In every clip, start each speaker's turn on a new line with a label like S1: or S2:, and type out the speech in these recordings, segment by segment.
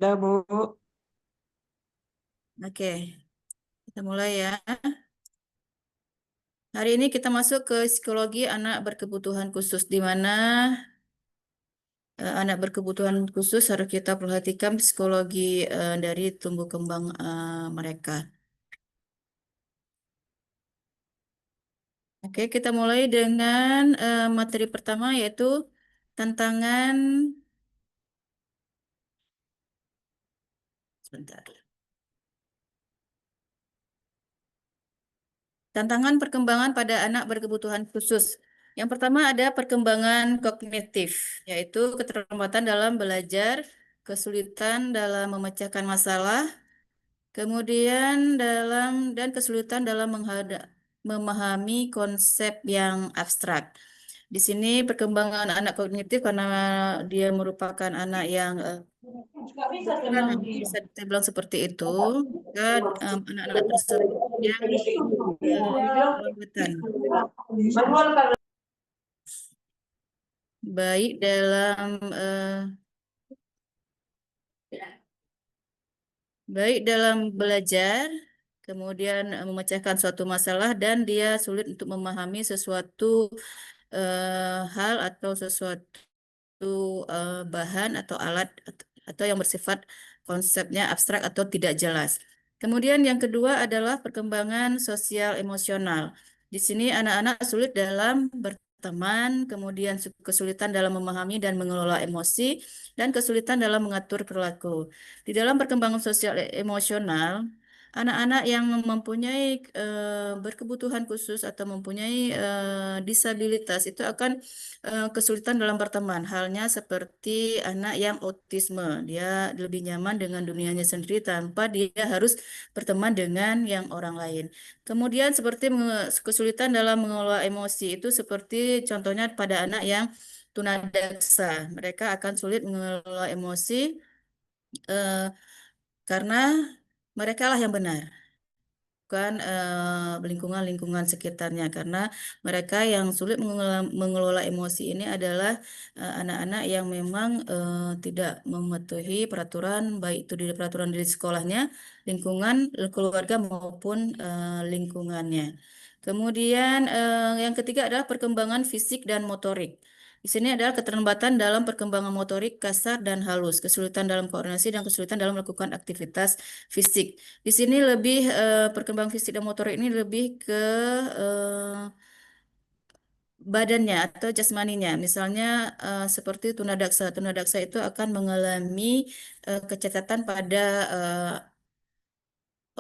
S1: Dah, Bu.
S2: Oke, kita mulai ya. Hari ini kita masuk ke psikologi anak berkebutuhan khusus, di mana anak berkebutuhan khusus harus kita perhatikan psikologi dari tumbuh kembang mereka. Oke, kita mulai dengan materi pertama yaitu tantangan. Sebentar. Tantangan perkembangan pada anak berkebutuhan khusus. Yang pertama ada perkembangan kognitif, yaitu keterlambatan dalam belajar, kesulitan dalam memecahkan masalah, kemudian kesulitan dalam memahami konsep yang abstrak. Di sini perkembangan anak kognitif karena dia merupakan anak yang kebetulan bisa kita bilang seperti itu, maka anak-anak tersebut yang keterlambatan baik dalam belajar, kemudian memecahkan suatu masalah dan dia sulit untuk memahami sesuatu hal atau sesuatu bahan atau alat atau yang bersifat konsepnya abstrak atau tidak jelas. Kemudian yang kedua adalah perkembangan sosial emosional. Di sini anak-anak sulit dalam berteman, kemudian kesulitan dalam memahami dan mengelola emosi, dan kesulitan dalam mengatur perilaku. Di dalam perkembangan sosial emosional, anak-anak yang mempunyai berkebutuhan khusus atau mempunyai disabilitas itu akan kesulitan dalam berteman. Halnya seperti anak yang autisme, dia lebih nyaman dengan dunianya sendiri tanpa dia harus berteman dengan yang orang lain. Kemudian seperti kesulitan dalam mengelola emosi itu seperti contohnya pada anak yang tunadaksa. Mereka akan sulit mengelola emosi eh, karena mereka lah yang benar, bukan lingkungan-lingkungan sekitarnya, karena mereka yang sulit mengelola emosi ini adalah anak-anak yang memang tidak mematuhi peraturan, baik itu di peraturan di sekolahnya, lingkungan, keluarga maupun lingkungannya. Kemudian yang ketiga adalah perkembangan fisik dan motorik. Di sini adalah keterlambatan dalam perkembangan motorik kasar dan halus, kesulitan dalam koordinasi dan kesulitan dalam melakukan aktivitas fisik. Di sini lebih perkembangan fisik dan motor ini lebih ke eh, badannya atau jasmaninya. Misalnya seperti tunadaksa. Tunadaksa itu akan mengalami kecacatan pada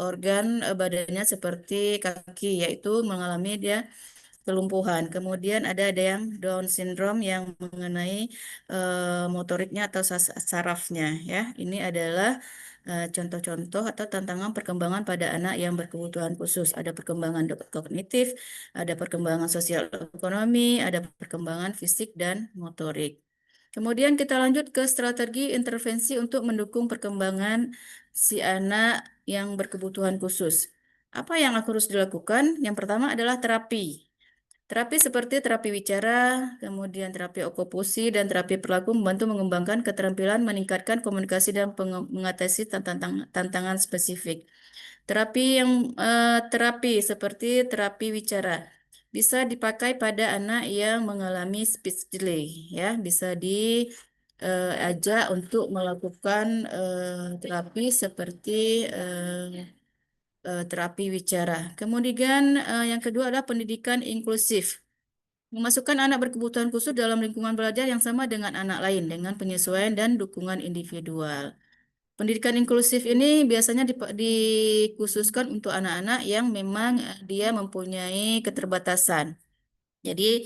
S2: organ badannya seperti kaki, yaitu mengalami dia kelumpuhan. Kemudian ada yang Down syndrome yang mengenai motoriknya atau sarafnya ya. Ini adalah contoh-contoh atau tantangan perkembangan pada anak yang berkebutuhan khusus. Ada perkembangan kognitif, ada perkembangan sosial ekonomi, ada perkembangan fisik dan motorik. Kemudian kita lanjut ke strategi intervensi untuk mendukung perkembangan si anak yang berkebutuhan khusus. Apa yang harus dilakukan? Yang pertama adalah terapi. Terapi seperti terapi wicara, kemudian terapi okupusi, dan terapi perilaku membantu mengembangkan keterampilan, meningkatkan komunikasi, dan mengatasi tantangan spesifik. Terapi seperti terapi wicara bisa dipakai pada anak yang mengalami speech delay, ya, bisa diajak untuk melakukan terapi seperti terapi wicara. Kemudian yang kedua adalah pendidikan inklusif. Memasukkan anak berkebutuhan khusus dalam lingkungan belajar yang sama dengan anak lain dengan penyesuaian dan dukungan individual. Pendidikan inklusif ini biasanya dikhususkan untuk anak-anak yang memang dia mempunyai keterbatasan. Jadi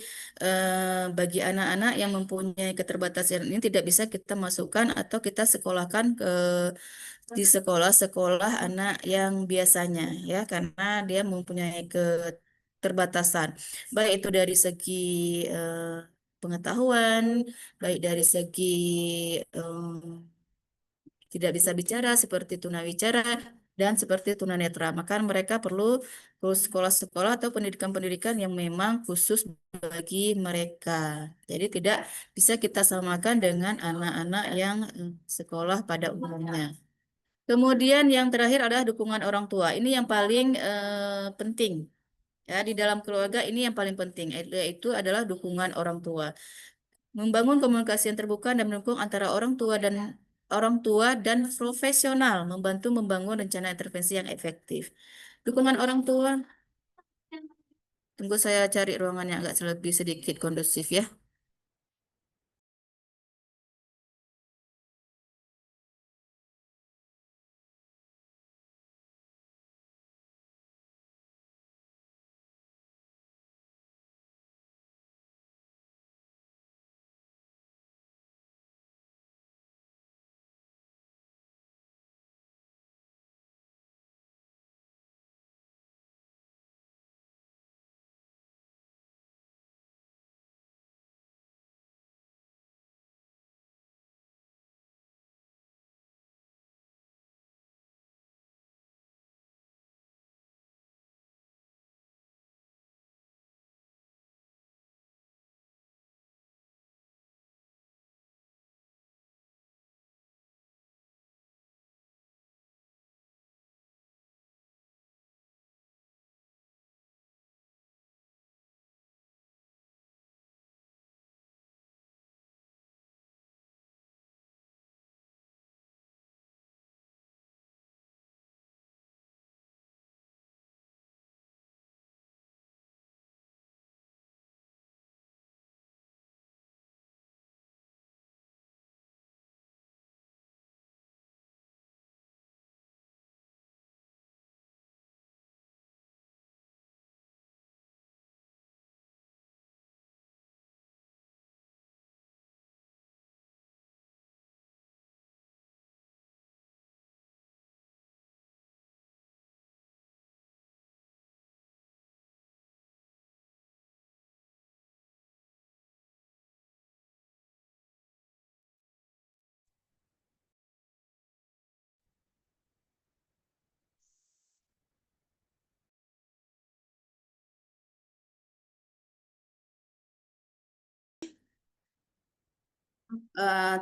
S2: bagi anak-anak yang mempunyai keterbatasan ini tidak bisa kita masukkan atau kita sekolahkan di sekolah-sekolah anak yang biasanya ya, karena dia mempunyai keterbatasan baik itu dari segi eh, pengetahuan, baik dari segi tidak bisa bicara seperti tunawicara, dan seperti tunanetra. Maka mereka perlu sekolah-sekolah atau pendidikan-pendidikan yang memang khusus bagi mereka. Jadi tidak bisa kita samakan dengan anak-anak yang sekolah pada umumnya. Kemudian yang terakhir adalah dukungan orang tua. Ini yang paling penting. Ya, di dalam keluarga ini yang paling penting, yaitu adalah dukungan orang tua. Membangun komunikasi yang terbuka dan mendukung antara orang tua dan profesional, membantu membangun rencana intervensi yang efektif. Dukungan orang tua, tunggu saya cari ruangan yang agak lebih sedikit kondusif ya.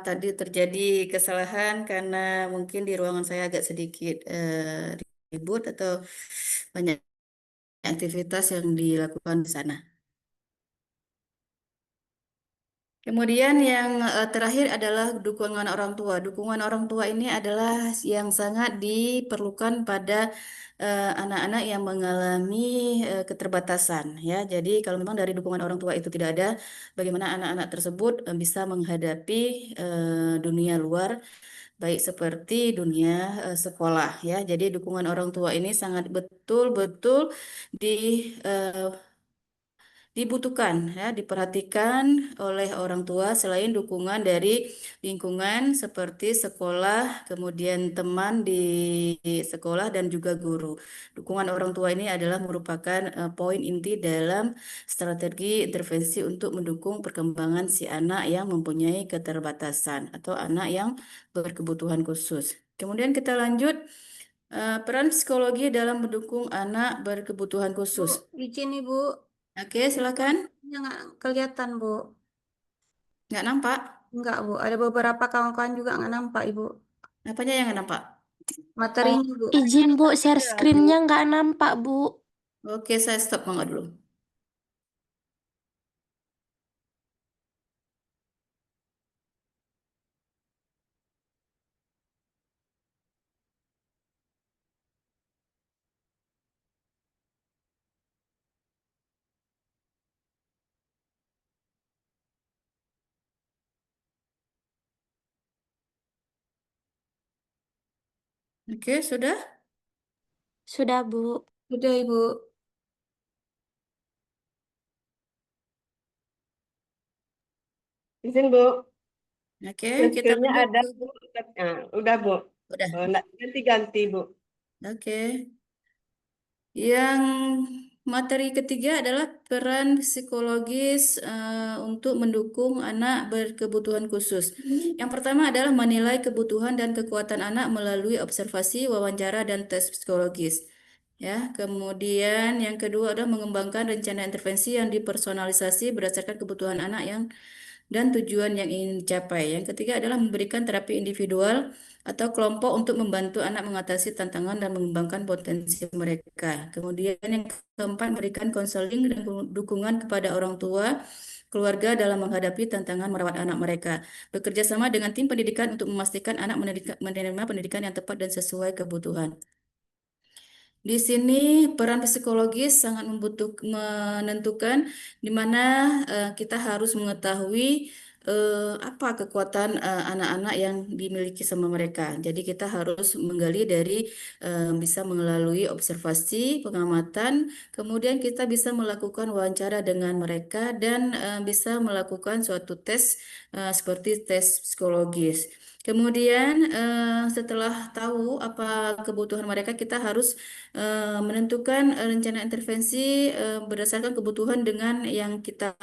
S2: Tadi terjadi kesalahan karena mungkin di ruangan saya agak sedikit ribut atau banyak aktivitas yang dilakukan di sana. Kemudian yang terakhir adalah dukungan orang tua. Dukungan orang tua ini adalah yang sangat diperlukan pada anak-anak yang mengalami keterbatasan ya. Jadi kalau memang dari dukungan orang tua itu tidak ada, bagaimana anak-anak tersebut bisa menghadapi dunia luar, baik seperti dunia sekolah ya. Jadi dukungan orang tua ini sangat betul-betul di eh, dibutuhkan ya, diperhatikan oleh orang tua selain dukungan dari lingkungan seperti sekolah, kemudian teman di sekolah dan juga guru. Dukungan orang tua ini adalah merupakan poin inti dalam strategi intervensi untuk mendukung perkembangan si anak yang mempunyai keterbatasan atau anak yang berkebutuhan khusus. Kemudian kita lanjut peran psikologi dalam mendukung anak berkebutuhan
S1: Bu,
S2: khusus.
S1: izin Ibu.
S2: Oke, silakan.
S1: Ya nggak kelihatan, Bu.
S2: Nggak nampak?
S1: Enggak, Bu. Ada beberapa kawan-kawan juga nggak nampak, Ibu.
S2: Apanya yang nggak nampak?
S1: Materinya, Bu.
S3: Izin Bu, share
S1: Ya, Bu.
S3: screen-nya nggak nampak Bu.
S2: Oke, saya stop mangga dulu. Oke, sudah?
S3: Sudah Bu.
S1: Udah, Ibu.
S4: Izin Bu,
S2: Oke, kita
S4: screen-nya
S2: lanjut.
S4: ada Bu. Nah, udah Bu.
S2: Udah.
S4: Ganti-ganti Bu.
S2: Oke. Yang Materi ketiga adalah peran psikologis untuk mendukung anak berkebutuhan khusus. Yang pertama adalah menilai kebutuhan dan kekuatan anak melalui observasi, wawancara, dan tes psikologis. Ya, kemudian yang kedua adalah mengembangkan rencana intervensi yang dipersonalisasi berdasarkan kebutuhan anak dan tujuan yang ingin dicapai. Yang ketiga adalah memberikan terapi individual atau kelompok untuk membantu anak mengatasi tantangan dan mengembangkan potensi mereka. Kemudian yang keempat, memberikan konseling dan dukungan kepada orang tua, keluarga dalam menghadapi tantangan merawat anak mereka. Bekerja sama dengan tim pendidikan untuk memastikan anak menerima pendidikan yang tepat dan sesuai kebutuhan. Di sini peran psikologis sangat menentukan di mana kita harus mengetahui apa kekuatan anak-anak yang dimiliki sama mereka. Jadi kita harus menggali dari bisa melalui observasi, pengamatan, kemudian kita bisa melakukan wawancara dengan mereka dan bisa melakukan suatu tes seperti tes psikologis. Kemudian setelah tahu apa kebutuhan mereka, kita harus menentukan rencana intervensi berdasarkan kebutuhan dengan yang kita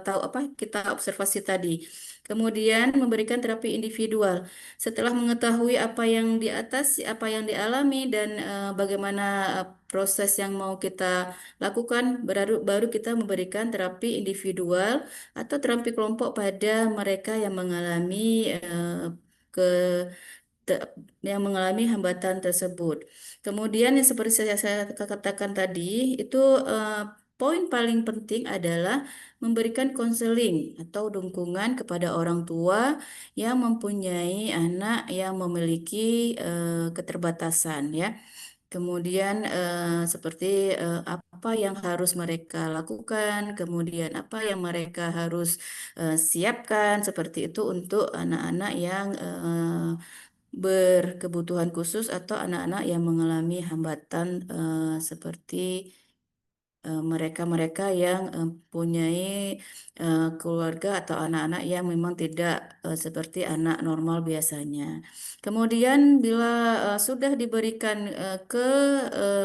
S2: tahu apa kita observasi tadi. Kemudian memberikan terapi individual. Setelah mengetahui apa yang di atas, apa yang dialami dan bagaimana proses yang mau kita lakukan, baru kita memberikan terapi individual atau terapi kelompok pada mereka yang mengalami ke te- yang mengalami hambatan tersebut. Kemudian yang seperti saya katakan tadi, itu poin paling penting adalah memberikan konseling atau dukungan kepada orang tua yang mempunyai anak yang memiliki keterbatasan ya. Kemudian seperti apa yang harus mereka lakukan, kemudian apa yang mereka harus siapkan seperti itu untuk anak-anak yang berkebutuhan khusus atau anak-anak yang mengalami hambatan seperti mereka-mereka yang mempunyai keluarga atau anak-anak yang memang tidak seperti anak normal biasanya. Kemudian bila sudah diberikan ke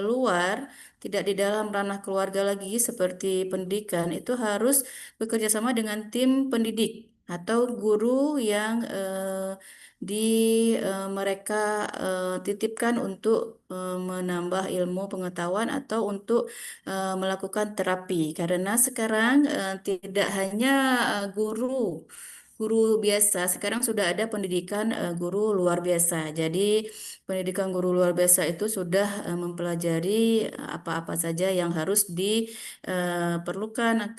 S2: luar, tidak di dalam ranah keluarga lagi seperti pendidikan, itu harus bekerja sama dengan tim pendidik atau guru yang di mereka titipkan untuk menambah ilmu pengetahuan atau untuk melakukan terapi karena sekarang tidak hanya guru biasa, sekarang sudah ada pendidikan guru luar biasa. Jadi pendidikan guru luar biasa itu sudah mempelajari apa-apa saja yang harus diperlukan,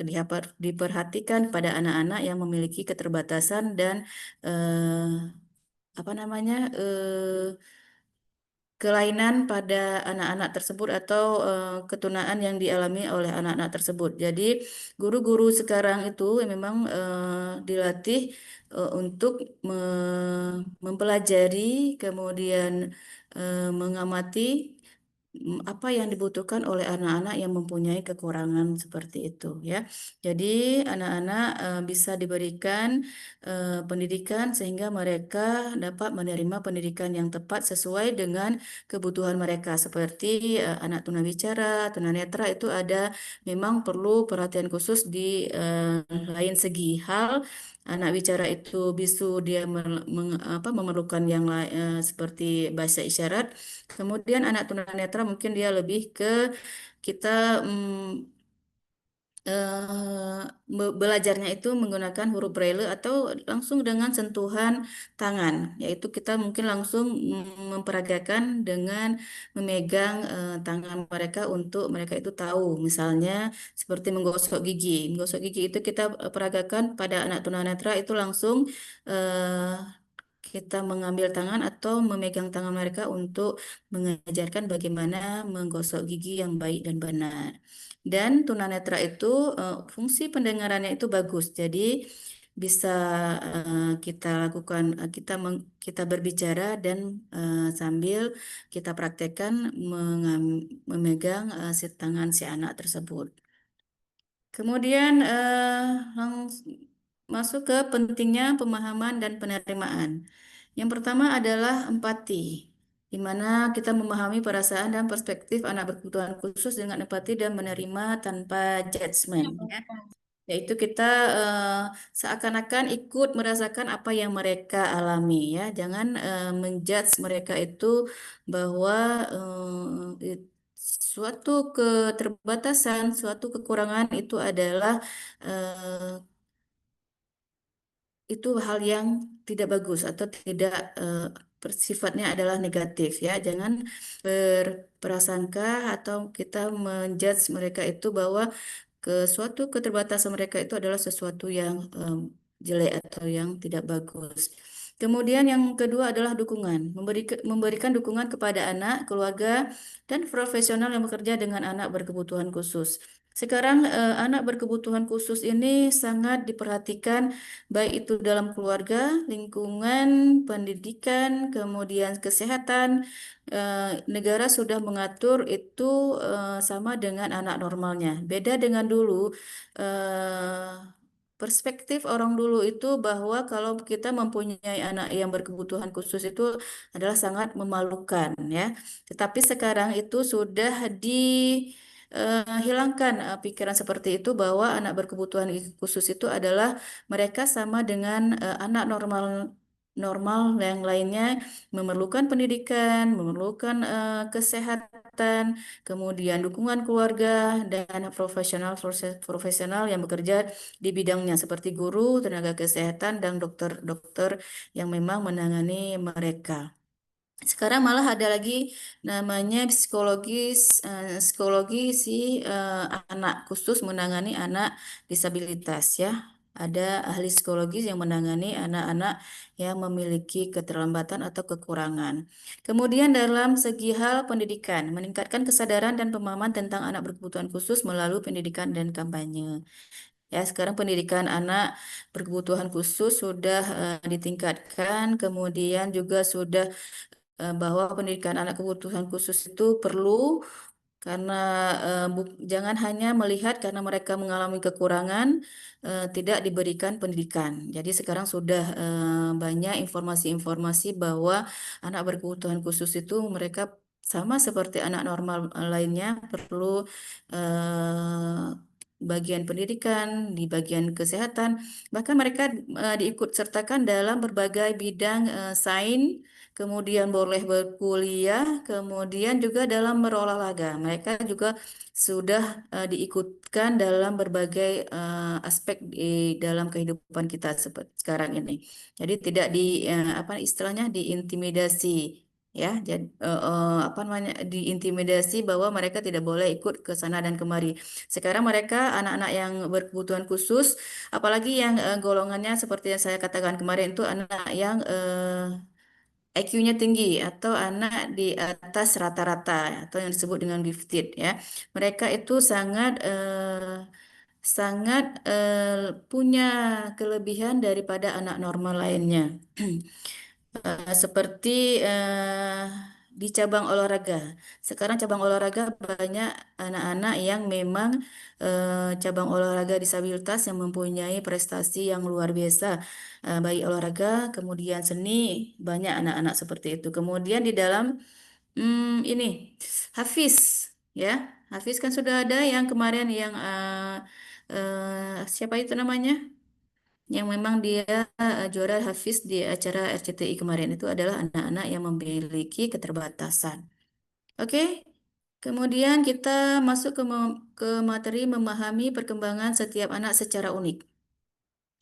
S2: diperhatikan pada anak-anak yang memiliki keterbatasan dan apa namanya kelainan pada anak-anak tersebut atau ketunaan yang dialami oleh anak-anak tersebut. Jadi guru-guru sekarang itu memang dilatih untuk mempelajari, kemudian mengamati apa yang dibutuhkan oleh anak-anak yang mempunyai kekurangan seperti itu ya. Jadi anak-anak bisa diberikan pendidikan sehingga mereka dapat menerima pendidikan yang tepat sesuai dengan kebutuhan mereka. Seperti anak tunawicara, tunanetra itu ada memang perlu perhatian khusus di lain segi hal. Anak bicara itu bisu dia memerlukan yang seperti bahasa isyarat. Kemudian anak tunanetra mungkin dia lebih ke kita belajarnya itu menggunakan huruf braille atau langsung dengan sentuhan tangan, yaitu kita mungkin langsung memperagakan dengan memegang tangan mereka untuk mereka itu tahu, misalnya seperti menggosok gigi. Menggosok gigi itu kita peragakan pada anak tunanetra itu langsung kita mengambil tangan atau memegang tangan mereka untuk mengajarkan bagaimana menggosok gigi yang baik dan benar. Dan tunanetra itu fungsi pendengarannya itu bagus. Jadi bisa kita lakukan kita berbicara dan sambil kita praktekkan memegang si tangan si anak tersebut. Kemudian masuk ke pentingnya pemahaman dan penerimaan. Yang pertama adalah empati. di mana kita memahami perasaan dan perspektif anak berkebutuhan khusus dengan empati dan menerima tanpa judgement, ya. Yaitu kita seakan-akan ikut merasakan apa yang mereka alami, ya. Jangan menjudge mereka itu bahwa suatu keterbatasan, suatu kekurangan itu adalah eh, itu hal yang tidak bagus atau tidak sifatnya adalah negatif, ya. Jangan berprasangka atau kita menjudge mereka itu bahwa suatu keterbatasan mereka itu adalah sesuatu yang jelek atau yang tidak bagus. Kemudian yang kedua adalah dukungan, memberikan dukungan kepada anak, keluarga, dan profesional yang bekerja dengan anak berkebutuhan khusus. Sekarang anak berkebutuhan khusus ini sangat diperhatikan baik itu dalam keluarga, lingkungan, pendidikan, kemudian kesehatan. Negara sudah mengatur itu sama dengan anak normalnya. Beda dengan dulu, perspektif orang dulu itu bahwa kalau kita mempunyai anak yang berkebutuhan khusus itu adalah sangat memalukan, ya. Tetapi sekarang itu sudah hilangkan pikiran seperti itu bahwa anak berkebutuhan khusus itu adalah mereka sama dengan anak normal normal yang lainnya, memerlukan pendidikan, memerlukan kesehatan, kemudian dukungan keluarga dan profesional profesional yang bekerja di bidangnya seperti guru, tenaga kesehatan dan dokter-dokter yang memang menangani mereka. Sekarang malah ada lagi namanya psikologi si anak, khusus menangani anak disabilitas, ya. Ada ahli psikologis yang menangani anak-anak yang memiliki keterlambatan atau kekurangan. Kemudian dalam segi hal pendidikan, meningkatkan kesadaran dan pemahaman tentang anak berkebutuhan khusus melalui pendidikan dan kampanye. Ya, sekarang pendidikan anak berkebutuhan khusus sudah ditingkatkan, kemudian juga sudah bahwa pendidikan anak kebutuhan khusus itu perlu karena jangan hanya melihat karena mereka mengalami kekurangan tidak diberikan pendidikan. Jadi sekarang sudah banyak informasi-informasi bahwa anak berkebutuhan khusus itu mereka sama seperti anak normal lainnya perlu bagian pendidikan, di bagian kesehatan, bahkan mereka diikut sertakan dalam berbagai bidang sains, kemudian boleh berkuliah, kemudian juga dalam berolahraga. Mereka juga sudah diikutkan dalam berbagai aspek di dalam kehidupan kita seperti sekarang ini. Jadi tidak apa istilahnya diintimidasi, ya. Jadi apa namanya diintimidasi bahwa mereka tidak boleh ikut ke sana dan kemari. Sekarang mereka anak-anak yang berkebutuhan khusus, apalagi yang golongannya seperti yang saya katakan kemarin itu anak yang IQ-nya tinggi atau anak di atas rata-rata atau yang disebut dengan gifted, ya. Mereka itu sangat punya kelebihan daripada anak normal lainnya. Seperti di cabang olahraga. Sekarang cabang olahraga banyak anak-anak yang memang cabang olahraga disabilitas yang mempunyai prestasi yang luar biasa. Baik olahraga, kemudian seni, banyak anak-anak seperti itu. Kemudian di dalam ini Hafiz, ya. Hafiz kan sudah ada yang kemarin yang siapa itu namanya? Yang memang dia juara Hafiz di acara RCTI kemarin itu adalah anak-anak yang memiliki keterbatasan. Oke, kemudian kita masuk ke materi memahami perkembangan setiap anak secara unik.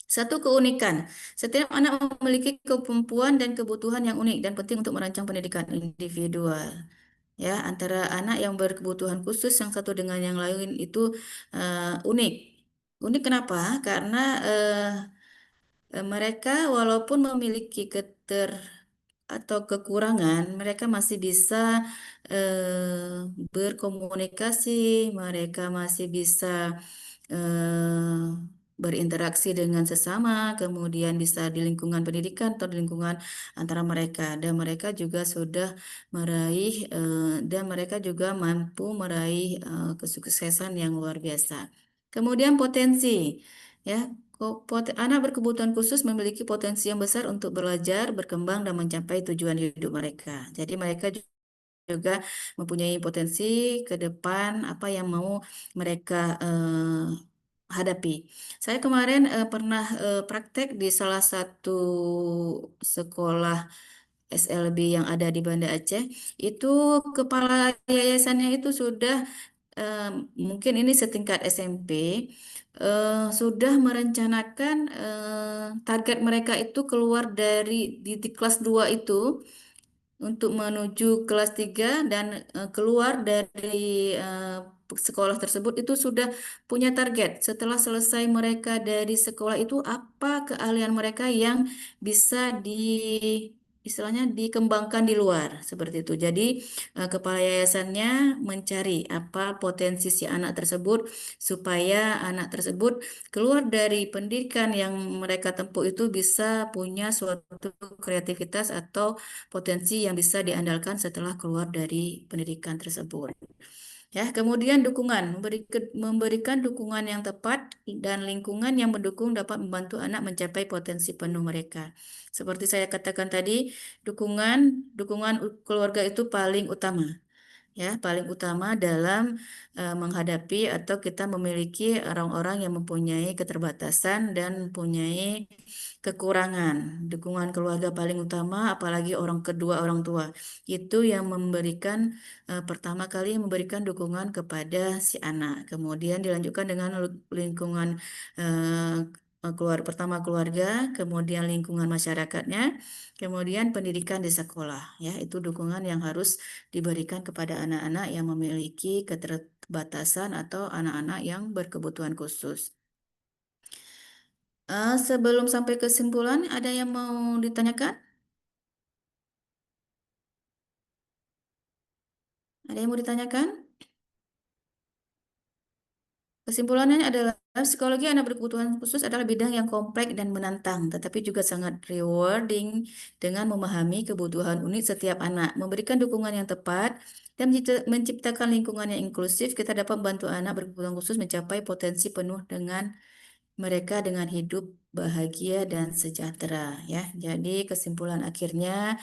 S2: Satu keunikan, setiap anak memiliki kemampuan dan kebutuhan yang unik dan penting untuk merancang pendidikan individual. Ya, antara anak yang berkebutuhan khusus yang satu dengan yang lain itu unik. Unik kenapa? Karena mereka walaupun memiliki atau kekurangan, mereka masih bisa berkomunikasi, mereka masih bisa eh, berinteraksi dengan sesama, kemudian bisa di lingkungan pendidikan atau di lingkungan antara mereka, dan mereka juga sudah meraih dan mereka juga mampu meraih kesuksesan yang luar biasa. Kemudian potensi, ya. Anak berkebutuhan khusus memiliki potensi yang besar untuk belajar, berkembang, dan mencapai tujuan hidup mereka. Jadi mereka juga mempunyai potensi ke depan apa yang mau mereka hadapi. Saya kemarin pernah praktek di salah satu sekolah SLB yang ada di Banda Aceh. Itu kepala yayasannya itu sudah eh, mungkin ini setingkat SMP, sudah merencanakan target mereka itu keluar di kelas 2 itu untuk menuju kelas 3 dan keluar dari sekolah tersebut itu sudah punya target. Setelah selesai mereka dari sekolah itu apa keahlian mereka yang bisa istilahnya dikembangkan di luar seperti itu. Jadi kepala yayasannya mencari apa potensi si anak tersebut supaya anak tersebut keluar dari pendidikan yang mereka tempuh itu bisa punya suatu kreativitas atau potensi yang bisa diandalkan setelah keluar dari pendidikan tersebut. Ya, kemudian dukungan, memberikan dukungan yang tepat dan lingkungan yang mendukung dapat membantu anak mencapai potensi penuh mereka. Seperti saya katakan tadi, dukungan keluarga itu paling utama. Ya, paling utama dalam menghadapi atau kita memiliki orang-orang yang mempunyai keterbatasan dan mempunyai kekurangan. Dukungan keluarga paling utama, apalagi orang kedua orang tua, itu yang memberikan pertama kali memberikan dukungan kepada si anak. Kemudian dilanjutkan dengan lingkungan pertama keluarga, kemudian lingkungan masyarakatnya, kemudian pendidikan di sekolah. Ya, itu dukungan yang harus diberikan kepada anak-anak yang memiliki keterbatasan atau anak-anak yang berkebutuhan khusus. Sebelum sampai kesimpulan, ada yang mau ditanyakan? Ada yang mau ditanyakan? Kesimpulannya adalah psikologi anak berkebutuhan khusus adalah bidang yang kompleks dan menantang, tetapi juga sangat rewarding dengan memahami kebutuhan unik setiap anak, memberikan dukungan yang tepat, dan menciptakan lingkungan yang inklusif. Kita dapat membantu anak berkebutuhan khusus mencapai potensi penuh dengan mereka dengan hidup bahagia dan sejahtera. Ya, jadi kesimpulan akhirnya,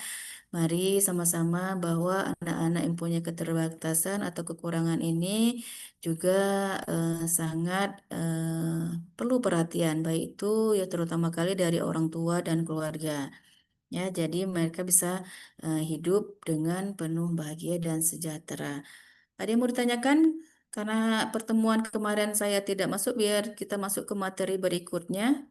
S2: mari sama-sama bahwa anak-anak yang punya keterbatasan atau kekurangan ini juga sangat perlu perhatian, baik itu ya terutama kali dari orang tua dan keluarga. Ya, jadi mereka bisa hidup dengan penuh bahagia dan sejahtera. Ada yang mau ditanyakan? Karena pertemuan kemarin saya tidak masuk, biar kita masuk ke materi berikutnya.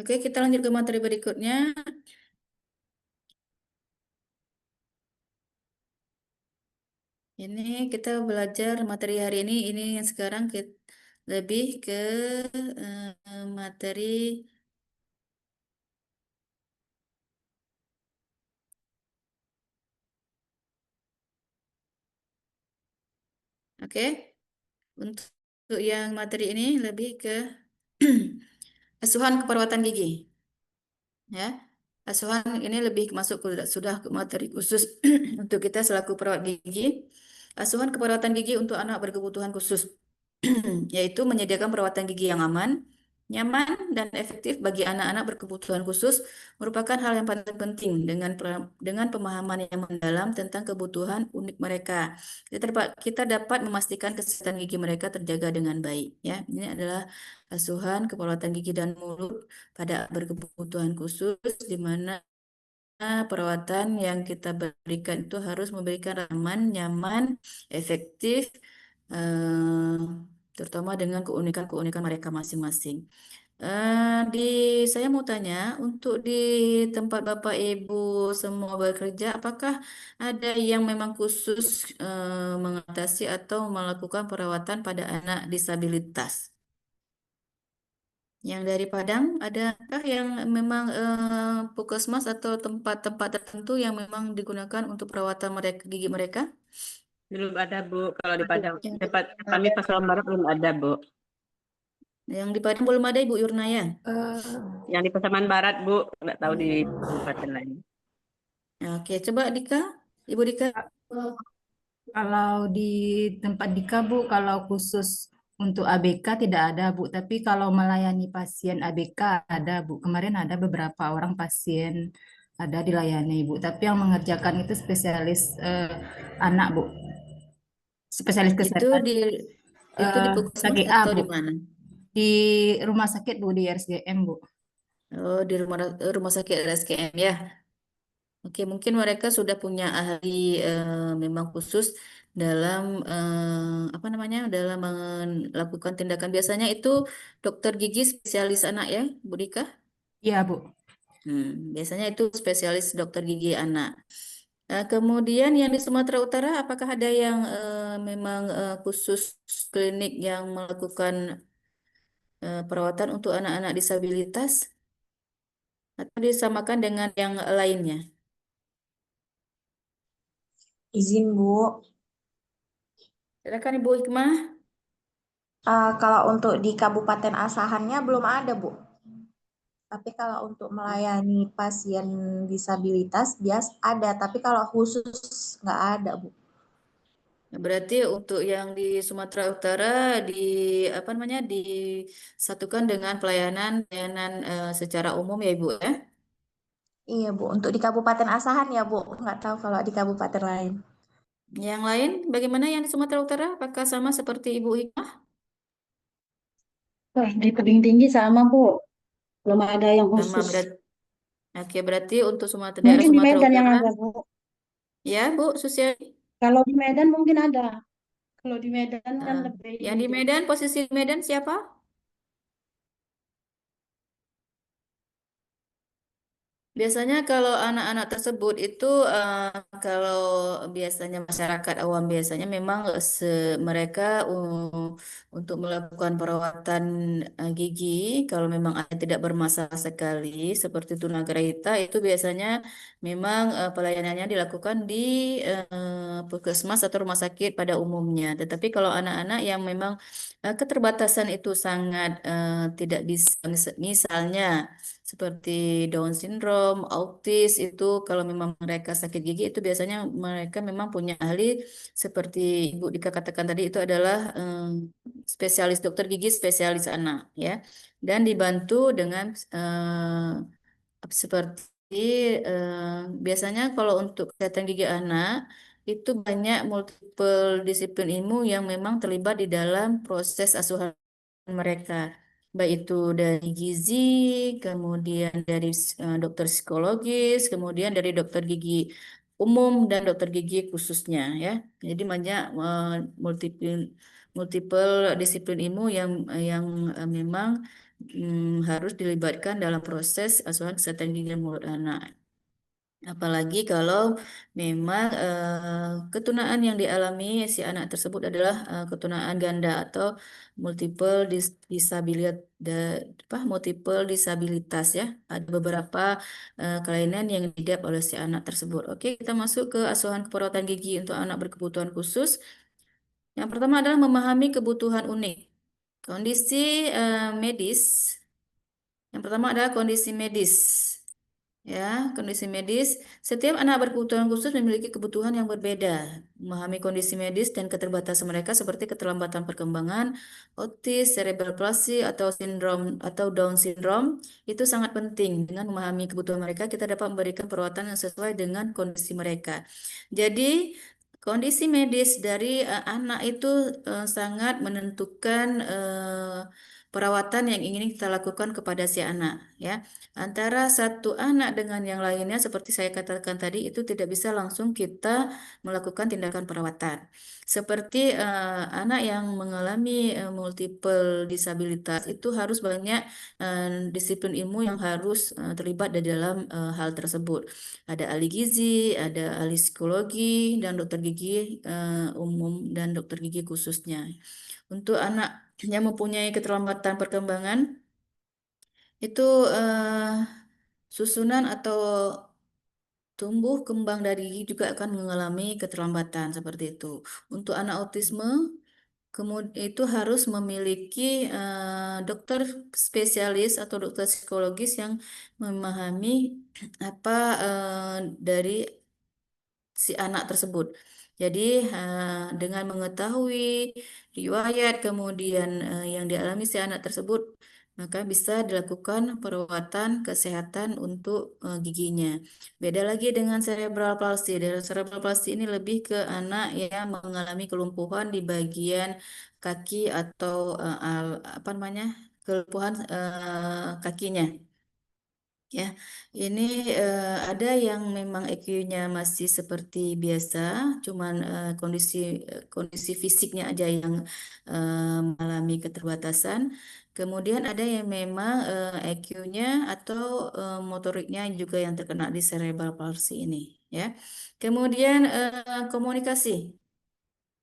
S2: Oke, kita lanjut ke materi berikutnya. Ini kita belajar materi hari ini yang sekarang kita lebih ke materi, oke. Untuk yang materi ini lebih ke asuhan keperawatan gigi. Ya, asuhan ini lebih masuk ke sudah ke materi khusus untuk kita selaku perawat gigi. Asuhan keperawatan gigi untuk anak berkebutuhan khusus, yaitu menyediakan perawatan gigi yang aman, nyaman, dan efektif bagi anak-anak berkebutuhan khusus merupakan hal yang paling penting dengan pemahaman yang mendalam tentang kebutuhan unik mereka. Kita dapat memastikan kesehatan gigi mereka terjaga dengan baik. Ya, ini adalah asuhan keperawatan gigi dan mulut pada berkebutuhan khusus, di mana perawatan yang kita berikan itu harus memberikan aman, nyaman, efektif, eh, terutama dengan keunikan-keunikan mereka masing-masing. Di saya mau tanya, untuk di tempat Bapak Ibu semua bekerja, apakah ada yang memang khusus mengatasi atau melakukan perawatan pada anak disabilitas? Yang dari Padang, adakah yang memang puskesmas atau tempat-tempat tertentu yang memang digunakan untuk perawatan mereka, gigi mereka?
S4: Belum ada, Bu. Kalau di Padang,
S2: Yang,
S4: tempat kami Pasaman Barat belum ada, Bu.
S2: yang di Padang belum ada Ibu Yurnaya.
S4: Yang di Pasaman Barat, Bu. Nggak tahu di kabupaten lain.
S2: Oke, coba Dika, Ibu Dika.
S5: Kalau di tempat Dika, Bu, kalau khusus untuk ABK tidak ada, Bu. Tapi kalau melayani pasien ABK ada, Bu. Kemarin ada beberapa orang pasien ada dilayani, Bu. Tapi yang mengerjakan itu spesialis anak, Bu. Spesialis
S2: Itu
S5: kesehatan
S2: di itu di puskesmas
S5: KGA,
S2: atau
S5: Bu.
S2: di mana?
S5: Di rumah sakit, Bu, di RSGM, Bu.
S2: Oh, di rumah sakit RSKM ya. Oke, mungkin mereka sudah punya ahli memang khusus dalam apa namanya dalam melakukan tindakan. Biasanya itu dokter gigi spesialis anak ya, Bu Dika.
S5: Iya, Bu.
S2: Biasanya itu spesialis dokter gigi anak. Kemudian yang di Sumatera Utara, apakah ada yang memang khusus klinik yang melakukan perawatan untuk anak-anak disabilitas atau disamakan dengan yang lainnya?
S6: Izin, Bu.
S2: Silakan Ibu Hikmah.
S6: Kalau untuk di Kabupaten Asahannya belum ada, Bu. Tapi kalau untuk melayani pasien disabilitas bias ada, tapi kalau khusus nggak ada, Bu.
S2: Berarti untuk yang di Sumatera Utara di apa namanya disatukan dengan pelayanan secara umum ya Ibu ya.
S6: Iya, Bu. Untuk di Kabupaten Asahan ya, Bu. Nggak tahu kalau di kabupaten lain.
S2: Yang lain bagaimana yang di Sumatera Utara? Apakah sama seperti Ibu Hikmah?
S7: Wah, di Tebing Tinggi sama, Bu. Belum ada yang
S2: Sama
S7: khusus.
S2: berarti. Oke, berarti untuk daerah
S7: Mungkin di
S2: Sumatera
S7: Medan yang
S2: Utara
S7: ada, Bu.
S2: ya Bu Susiati.
S7: Kalau di Medan mungkin ada. Kalau di Medan kan
S2: Nah,
S7: lebih
S2: yang di
S7: ini.
S2: Medan posisi Medan siapa? Biasanya kalau anak-anak tersebut itu kalau biasanya masyarakat awam biasanya memang mereka untuk melakukan perawatan gigi kalau memang ada tidak bermasalah sekali seperti tunagrahita itu biasanya memang pelayanannya dilakukan di puskesmas atau rumah sakit pada umumnya. Tetapi kalau anak-anak yang memang keterbatasan itu sangat tidak bisa misalnya seperti Down syndrome, autis itu kalau memang mereka sakit gigi itu biasanya mereka memang punya ahli seperti Ibu Dika katakan tadi itu adalah spesialis dokter gigi spesialis anak ya dan dibantu dengan seperti biasanya kalau untuk kesehatan gigi anak itu banyak multiple disiplin ilmu yang memang terlibat di dalam proses asuhan mereka, baik itu dari gizi, kemudian dari dokter psikologis, kemudian dari dokter gigi umum dan dokter gigi khususnya ya. Jadi banyak multiple multiple disiplin ilmu yang memang harus dilibatkan dalam proses asuhan kesehatan gigi mulut anak. Apalagi kalau memang ketunaan yang dialami si anak tersebut adalah ketunaan ganda atau multiple disabilitas, multiple disabilitas ya. Ada beberapa kelainan yang diidap oleh si anak tersebut. Oke, kita masuk ke asuhan keperawatan gigi untuk anak berkebutuhan khusus. Yang pertama adalah memahami kebutuhan unik. Kondisi medis. Yang pertama adalah kondisi medis. Ya, kondisi medis. Setiap anak berkebutuhan khusus memiliki kebutuhan yang berbeda. Memahami kondisi medis dan keterbatasan mereka seperti keterlambatan perkembangan, autis, cerebral palsy atau sindrom atau Down syndrome itu sangat penting. Dengan memahami kebutuhan mereka, kita dapat memberikan perawatan yang sesuai dengan kondisi mereka. Jadi, kondisi medis dari anak itu sangat menentukan perawatan yang ingin kita lakukan kepada si anak, ya. Antara satu anak dengan yang lainnya, seperti saya katakan tadi, itu tidak bisa langsung kita melakukan tindakan perawatan. Seperti anak yang mengalami multiple disabilitas, itu harus banyak disiplin ilmu yang harus terlibat di dalam hal tersebut. Ada ahli gizi, ada ahli psikologi, dan dokter gigi umum, dan dokter gigi khususnya. Untuk anak yang mempunyai keterlambatan perkembangan, itu susunan atau tumbuh kembang dari gigi juga akan mengalami keterlambatan seperti itu. Untuk anak autisme, kemudian itu harus memiliki dokter spesialis atau dokter psikologis yang memahami apa dari si anak tersebut. Jadi dengan mengetahui riwayat kemudian yang dialami si anak tersebut, maka bisa dilakukan perawatan kesehatan untuk giginya. Beda lagi dengan cerebral palsy. Cerebral palsy ini lebih ke anak yang mengalami kelumpuhan di bagian kaki atau apa namanya, kelumpuhan kakinya. Ya, ini ada yang memang EQ-nya masih seperti biasa, cuman kondisi fisiknya aja yang mengalami keterbatasan. Kemudian ada yang memang EQ-nya atau motoriknya juga yang terkena di cerebral palsy ini, ya. Kemudian komunikasi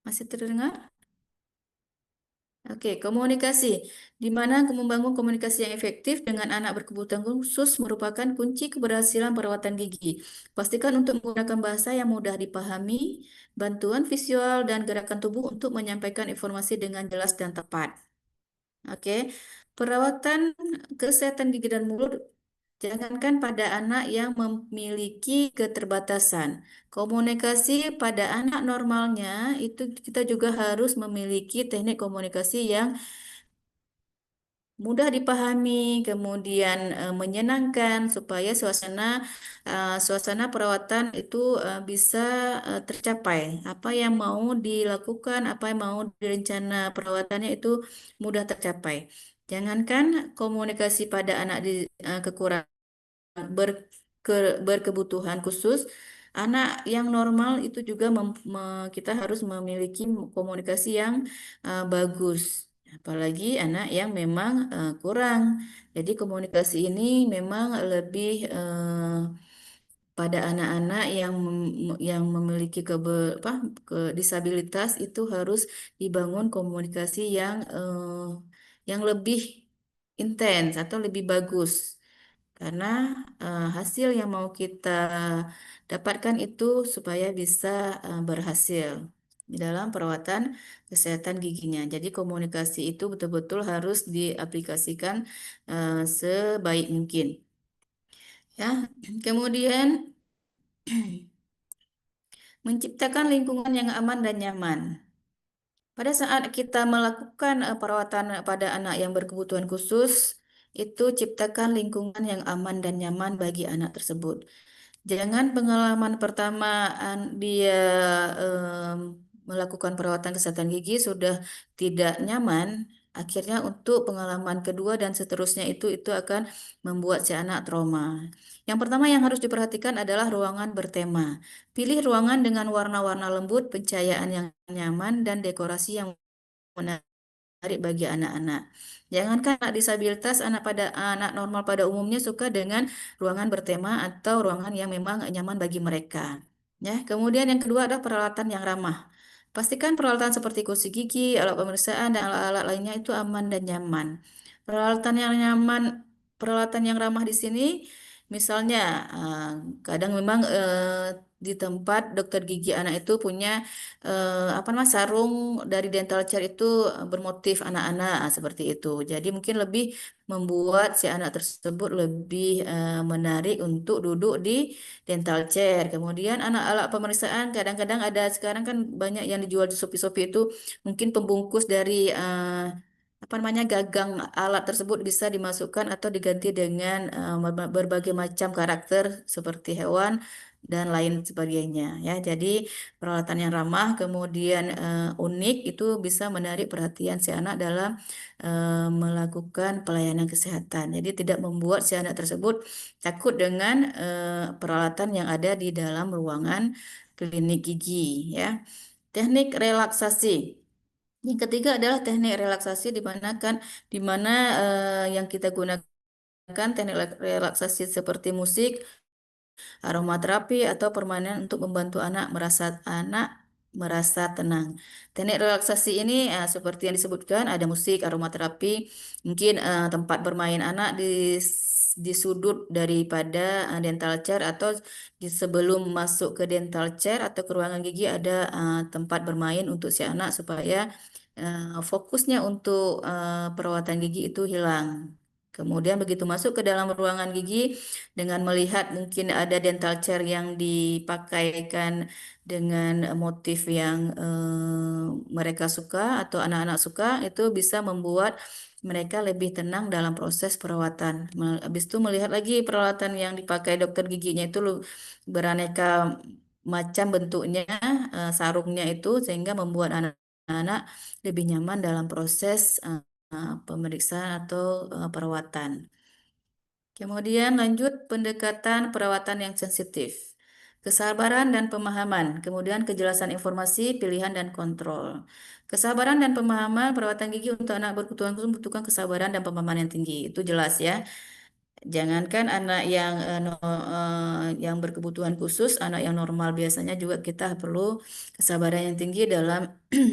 S2: masih terdengar? Oke, komunikasi, di mana membangun komunikasi yang efektif dengan anak berkebutuhan khusus merupakan kunci keberhasilan perawatan gigi. Pastikan untuk menggunakan bahasa yang mudah dipahami, bantuan visual, dan gerakan tubuh untuk menyampaikan informasi dengan jelas dan tepat. Oke, perawatan kesehatan gigi dan mulut, jangankan pada anak yang memiliki keterbatasan. Komunikasi pada anak normalnya itu kita juga harus memiliki teknik komunikasi yang mudah dipahami, kemudian menyenangkan supaya suasana perawatan itu bisa tercapai. Apa yang mau dilakukan, apa yang mau direncana perawatannya itu mudah tercapai. Jangankan komunikasi pada anak kekurangan berkebutuhan khusus, anak yang normal itu juga kita harus memiliki komunikasi yang bagus. Apalagi anak yang memang kurang. Jadi komunikasi ini memang lebih pada anak-anak yang memiliki disabilitas itu harus dibangun komunikasi yang lebih intens atau lebih bagus. Karena hasil yang mau kita dapatkan itu supaya bisa berhasil di dalam perawatan kesehatan giginya. Jadi komunikasi itu betul-betul harus diaplikasikan sebaik mungkin. Ya, kemudian menciptakan lingkungan yang aman dan nyaman. Pada saat kita melakukan perawatan pada anak yang berkebutuhan khusus, itu ciptakan lingkungan yang aman dan nyaman bagi anak tersebut. Jangan pengalaman pertama dia melakukan perawatan kesehatan gigi sudah tidak nyaman, akhirnya untuk pengalaman kedua dan seterusnya itu akan membuat si anak trauma. Yang pertama yang harus diperhatikan adalah ruangan bertema. Pilih ruangan dengan warna-warna lembut, pencahayaan yang nyaman, dan dekorasi yang menarik bagi anak-anak. Jangankan anak disabilitas, anak normal pada umumnya suka dengan ruangan bertema atau ruangan yang memang nyaman bagi mereka. Ya, kemudian yang kedua adalah peralatan yang ramah. Pastikan peralatan seperti kursi gigi, alat pemeriksaan, dan alat-alat lainnya itu aman dan nyaman. Peralatan yang nyaman, peralatan yang ramah di sini, misalnya kadang memang di tempat dokter gigi anak itu punya apa namanya sarung dari dental chair itu bermotif anak-anak seperti itu. Jadi mungkin lebih membuat si anak tersebut lebih menarik untuk duduk di dental chair. Kemudian alat pemeriksaan kadang-kadang ada sekarang kan banyak yang dijual di Shopee itu mungkin pembungkus dari apa namanya gagang alat tersebut bisa dimasukkan atau diganti dengan berbagai macam karakter seperti hewan dan lain sebagainya ya. Jadi peralatan yang ramah kemudian unik itu bisa menarik perhatian si anak dalam melakukan pelayanan kesehatan. Jadi tidak membuat si anak tersebut takut dengan peralatan yang ada di dalam ruangan klinik gigi ya. Teknik relaksasi. Yang ketiga adalah teknik relaksasi di mana yang kita gunakan teknik relaksasi seperti musik, aromaterapi atau permainan untuk membantu anak merasa tenang. Teknik relaksasi ini seperti yang disebutkan ada musik, aromaterapi, mungkin tempat bermain anak di sudut daripada dental chair atau di sebelum masuk ke dental chair atau ke ruangan gigi ada tempat bermain untuk si anak supaya fokusnya untuk perawatan gigi itu hilang. Kemudian begitu masuk ke dalam ruangan gigi dengan melihat mungkin ada dental chair yang dipakaikan dengan motif yang mereka suka atau anak-anak suka, itu bisa membuat mereka lebih tenang dalam proses perawatan. Habis itu melihat lagi peralatan yang dipakai dokter giginya itu beraneka macam bentuknya, sarungnya itu sehingga membuat anak-anak lebih nyaman dalam proses pemeriksaan atau perawatan. Kemudian lanjut pendekatan perawatan yang sensitif. Kesabaran dan pemahaman, kemudian kejelasan informasi, pilihan dan kontrol. Kesabaran dan pemahaman perawatan gigi untuk anak berkebutuhan khusus membutuhkan kesabaran dan pemahaman yang tinggi. Itu jelas ya. Jangankan anak yang yang berkebutuhan khusus, anak yang normal biasanya juga kita perlu kesabaran yang tinggi dalam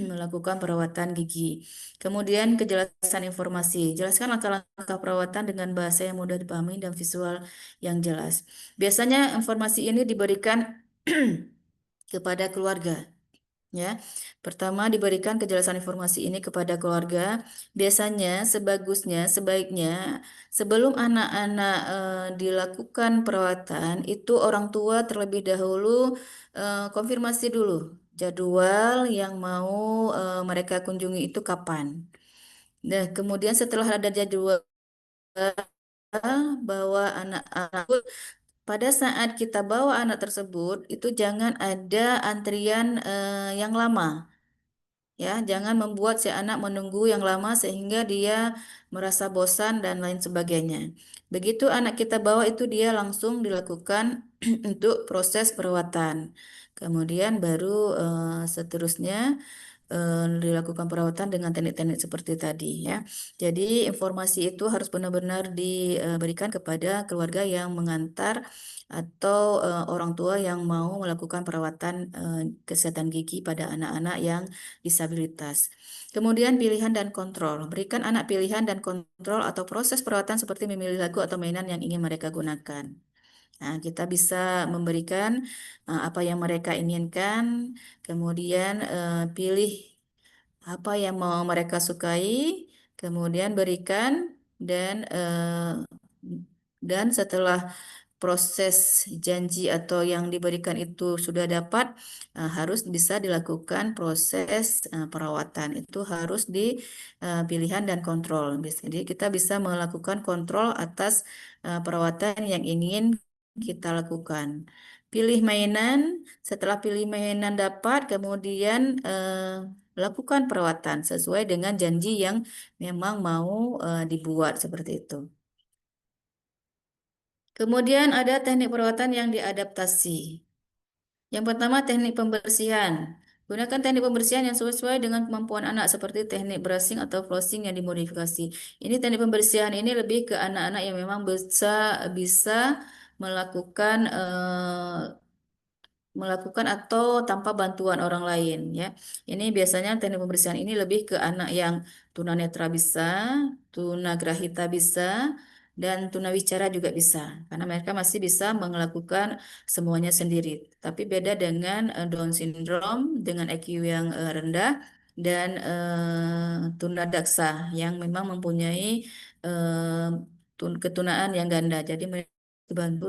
S2: melakukan perawatan gigi. Kemudian kejelasan informasi. Jelaskan langkah-langkah perawatan dengan bahasa yang mudah dipahami dan visual yang jelas. Biasanya informasi ini diberikan kepada keluarga. Ya, pertama diberikan kejelasan informasi ini kepada keluarga. Biasanya sebaiknya sebelum anak-anak dilakukan perawatan itu orang tua terlebih dahulu konfirmasi dulu jadwal yang mau mereka kunjungi itu kapan. Nah, kemudian setelah ada jadwal bahwa anak-anak pada saat kita bawa anak tersebut itu jangan ada antrian yang lama. Ya, jangan membuat si anak menunggu yang lama sehingga dia merasa bosan dan lain sebagainya. Begitu anak kita bawa itu dia langsung dilakukan untuk proses perawatan. Kemudian baru seterusnya dilakukan perawatan dengan teknik-teknik seperti tadi ya. Jadi informasi itu harus benar-benar diberikan kepada keluarga yang mengantar atau orang tua yang mau melakukan perawatan kesehatan gigi pada anak-anak yang disabilitas. Kemudian pilihan dan kontrol. Berikan anak pilihan dan kontrol atau proses perawatan seperti memilih lagu atau mainan yang ingin mereka gunakan. Nah, kita bisa memberikan apa yang mereka inginkan, kemudian pilih apa yang mau mereka sukai, kemudian berikan dan setelah proses janji atau yang diberikan itu sudah dapat, harus bisa dilakukan proses perawatan. Itu harus di pilihan dan kontrol. Jadi kita bisa melakukan kontrol atas perawatan yang ingin kita lakukan. Pilih mainan, setelah pilih mainan dapat, kemudian lakukan perawatan sesuai dengan janji yang memang mau dibuat seperti itu. Kemudian ada teknik perawatan yang diadaptasi. Yang pertama teknik pembersihan. Gunakan teknik pembersihan yang sesuai dengan kemampuan anak seperti teknik brushing atau flossing yang dimodifikasi. Ini teknik pembersihan ini lebih ke anak-anak yang memang bisa melakukan atau tanpa bantuan orang lain ya. Ini biasanya teknik pembersihan ini lebih ke anak yang tunanetra bisa, tunagrahita bisa, dan tunawicara juga bisa. Karena mereka masih bisa melakukan semuanya sendiri. Tapi beda dengan Down syndrome dengan IQ yang rendah dan tunadaksa yang memang mempunyai ketunaan yang ganda. Jadi mereka dibantu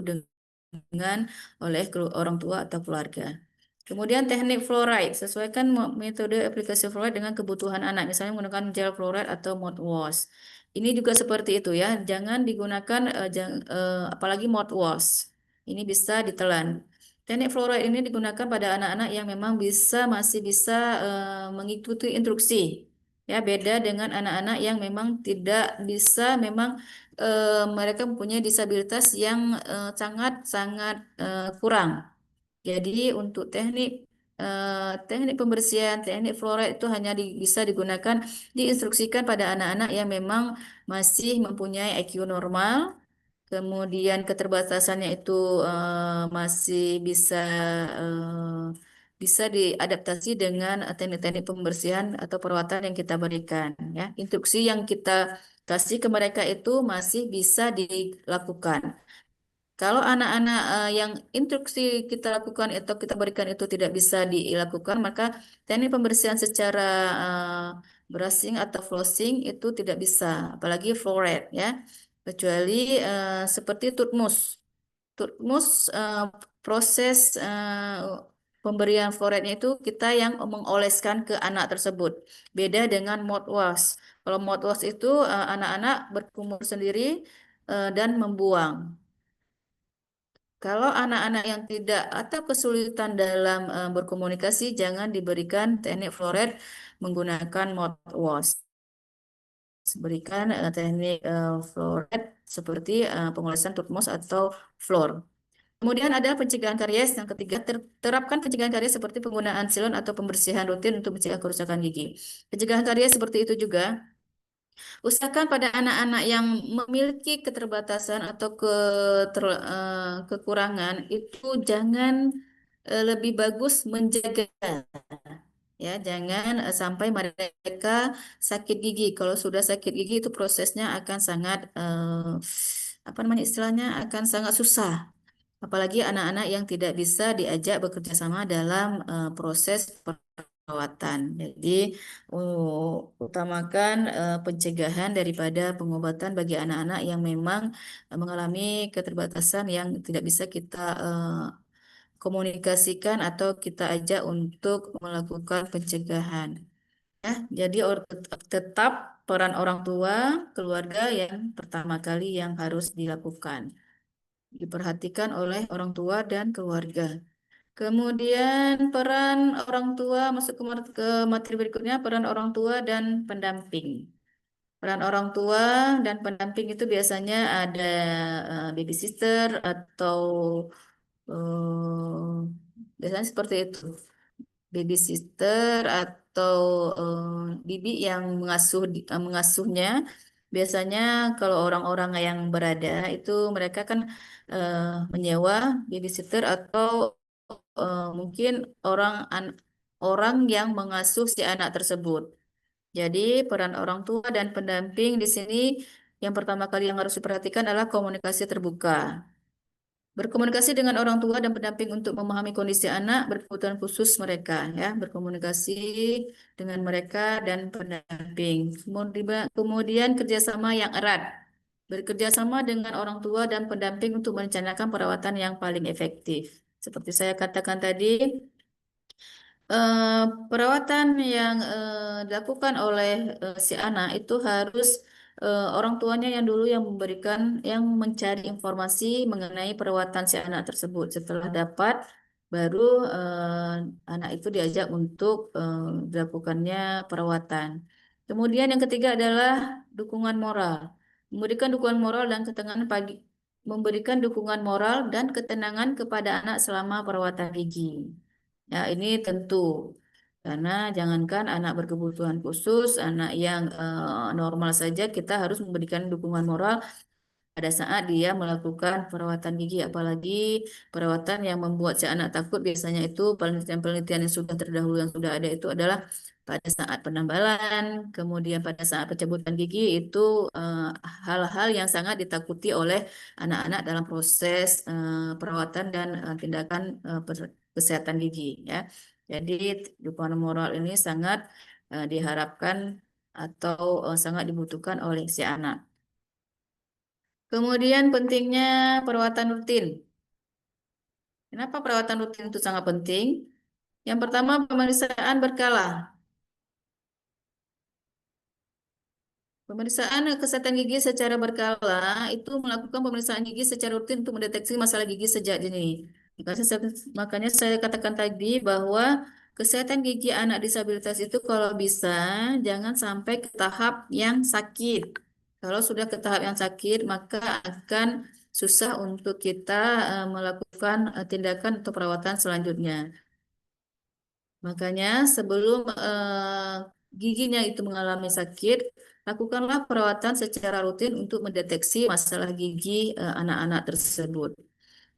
S2: dengan oleh orang tua atau keluarga. Kemudian teknik fluoride, sesuaikan metode aplikasi fluoride dengan kebutuhan anak, misalnya menggunakan gel fluoride atau mouthwash. Ini juga seperti itu ya, jangan digunakan apalagi mouthwash. Ini bisa ditelan. Teknik fluoride ini digunakan pada anak-anak yang memang masih bisa mengikuti instruksi. Ya, beda dengan anak-anak yang memang tidak bisa, memang mereka mempunyai disabilitas yang sangat-sangat kurang. Jadi untuk teknik pembersihan, teknik fluoride itu hanya bisa digunakan, diinstruksikan pada anak-anak yang memang masih mempunyai IQ normal, kemudian keterbatasannya itu masih bisa bisa diadaptasi dengan teknik-teknik pembersihan atau perawatan yang kita berikan ya. Instruksi yang kita kasih ke mereka itu masih bisa dilakukan. Kalau anak-anak yang instruksi kita lakukan atau kita berikan itu tidak bisa dilakukan, maka teknik pembersihan secara brushing atau flossing itu tidak bisa, apalagi fluoride ya, kecuali seperti tutmus. Tutmus proses pemberian fluoride itu kita yang mengoleskan ke anak tersebut. Beda dengan mouthwash. Kalau mouthwash itu anak-anak berkumur sendiri dan membuang. Kalau anak-anak yang tidak atau kesulitan dalam berkomunikasi, jangan diberikan teknik fluoride menggunakan mouthwash. Berikan teknik fluoride seperti pengolesan tutmos atau fluor. Kemudian ada pencegahan karies. Yang ketiga, terapkan pencegahan karies seperti penggunaan silon atau pembersihan rutin untuk mencegah kerusakan gigi. Pencegahan karies seperti itu juga. Usahakan pada anak-anak yang memiliki keterbatasan atau kekurangan itu jangan lebih bagus menjaga ya, jangan sampai mereka sakit gigi. Kalau sudah sakit gigi itu prosesnya akan sangat apa namanya istilahnya akan sangat susah. Apalagi anak-anak yang tidak bisa diajak bekerja sama dalam proses perawatan. Jadi, utamakan pencegahan daripada pengobatan bagi anak-anak yang memang mengalami keterbatasan yang tidak bisa kita komunikasikan atau kita ajak untuk melakukan pencegahan. Ya, jadi tetap peran orang tua, keluarga yang pertama kali yang harus dilakukan. Diperhatikan oleh orang tua dan keluarga. Kemudian peran orang tua masuk ke materi berikutnya, peran orang tua dan pendamping. Peran orang tua dan pendamping itu biasanya ada babysitter atau biasanya seperti itu. Babysitter atau bibi yang mengasuhnya. Biasanya kalau orang-orang yang berada itu mereka kan menyewa babysitter atau mungkin orang yang mengasuh si anak tersebut. Jadi peran orang tua dan pendamping di sini yang pertama kali yang harus diperhatikan adalah komunikasi terbuka. Berkomunikasi dengan orang tua dan pendamping untuk memahami kondisi anak berkebutuhan khusus mereka, ya, berkomunikasi dengan mereka dan pendamping. Kemudian kerjasama yang erat, bekerjasama dengan orang tua dan pendamping untuk merencanakan perawatan yang paling efektif. Seperti saya katakan tadi, perawatan yang dilakukan oleh si anak itu harus orang tuanya yang dulu yang yang mencari informasi mengenai perawatan si anak tersebut. Setelah dapat, baru anak itu diajak untuk dilakukannya perawatan. Kemudian yang ketiga adalah dukungan moral. Memberikan dukungan moral dan ketenangan memberikan dukungan moral dan ketenangan kepada anak selama perawatan gigi. Ya, ini tentu karena jangankan anak berkebutuhan khusus, anak yang normal saja kita harus memberikan dukungan moral pada saat dia melakukan perawatan gigi, apalagi perawatan yang membuat si anak takut biasanya itu penelitian-penelitian yang sudah terdahulu yang sudah ada itu adalah pada saat penambalan, kemudian pada saat pencabutan gigi itu hal-hal yang sangat ditakuti oleh anak-anak dalam proses perawatan dan tindakan kesehatan gigi ya. Jadi dukungan moral ini sangat diharapkan atau sangat dibutuhkan oleh si anak. Kemudian pentingnya perawatan rutin. Kenapa perawatan rutin itu sangat penting? Yang pertama, pemeriksaan berkala. Pemeriksaan kesehatan gigi secara berkala itu melakukan pemeriksaan gigi secara rutin untuk mendeteksi masalah gigi sejak dini. Makanya saya katakan tadi bahwa kesehatan gigi anak disabilitas itu kalau bisa jangan sampai ke tahap yang sakit. Kalau sudah ke tahap yang sakit, maka akan susah untuk kita melakukan tindakan atau perawatan selanjutnya. Makanya sebelum giginya itu mengalami sakit, lakukanlah perawatan secara rutin untuk mendeteksi masalah gigi anak-anak tersebut.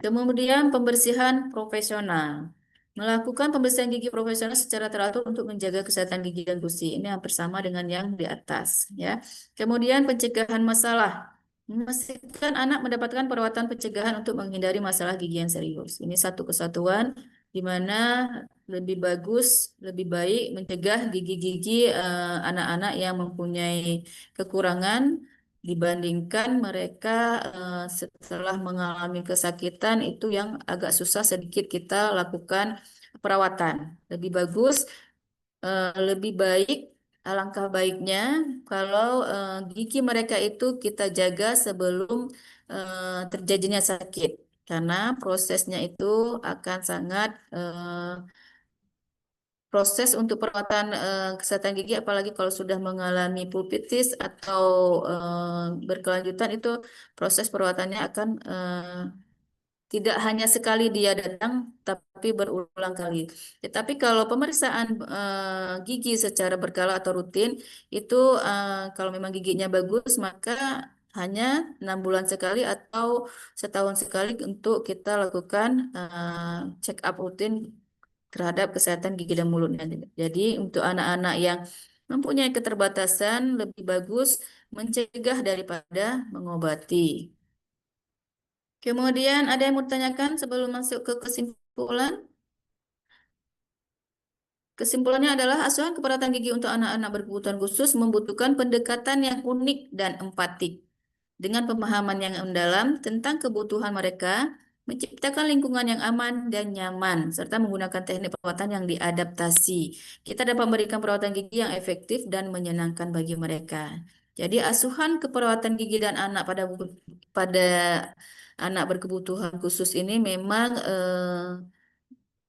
S2: Kemudian pembersihan profesional. Melakukan pembersihan gigi profesional secara teratur untuk menjaga kesehatan gigi dan gusi. Ini hampir sama dengan yang di atas, ya. Kemudian pencegahan masalah. Memastikan anak mendapatkan perawatan pencegahan untuk menghindari masalah gigi yang serius. Ini satu kesatuan di mana lebih bagus, lebih baik mencegah gigi-gigi anak-anak yang mempunyai kekurangan dibandingkan mereka setelah mengalami kesakitan itu yang agak susah sedikit kita lakukan perawatan. Lebih bagus, lebih baik, alangkah baiknya kalau gigi mereka itu kita jaga sebelum terjadinya sakit. Karena prosesnya itu akan sangat proses untuk perawatan kesehatan gigi, apalagi kalau sudah mengalami pulpitis atau berkelanjutan, itu proses perawatannya akan tidak hanya sekali dia datang, tapi berulang kali. Tetapi kalau pemeriksaan gigi secara berkala atau rutin, itu kalau memang giginya bagus, maka hanya 6 bulan sekali atau setahun sekali untuk kita lakukan check up rutin terhadap kesehatan gigi dan mulutnya. Jadi untuk anak-anak yang mempunyai keterbatasan, lebih bagus mencegah daripada mengobati. Kemudian ada yang mau ditanyakan sebelum masuk ke kesimpulan? Kesimpulannya adalah asuhan keperawatan gigi untuk anak-anak berkebutuhan khusus membutuhkan pendekatan yang unik dan empatik. Dengan pemahaman yang mendalam tentang kebutuhan mereka, menciptakan lingkungan yang aman dan nyaman, serta menggunakan teknik perawatan yang diadaptasi. Kita dapat memberikan perawatan gigi yang efektif dan menyenangkan bagi mereka. Jadi asuhan keperawatan gigi dan anak pada anak berkebutuhan khusus ini memang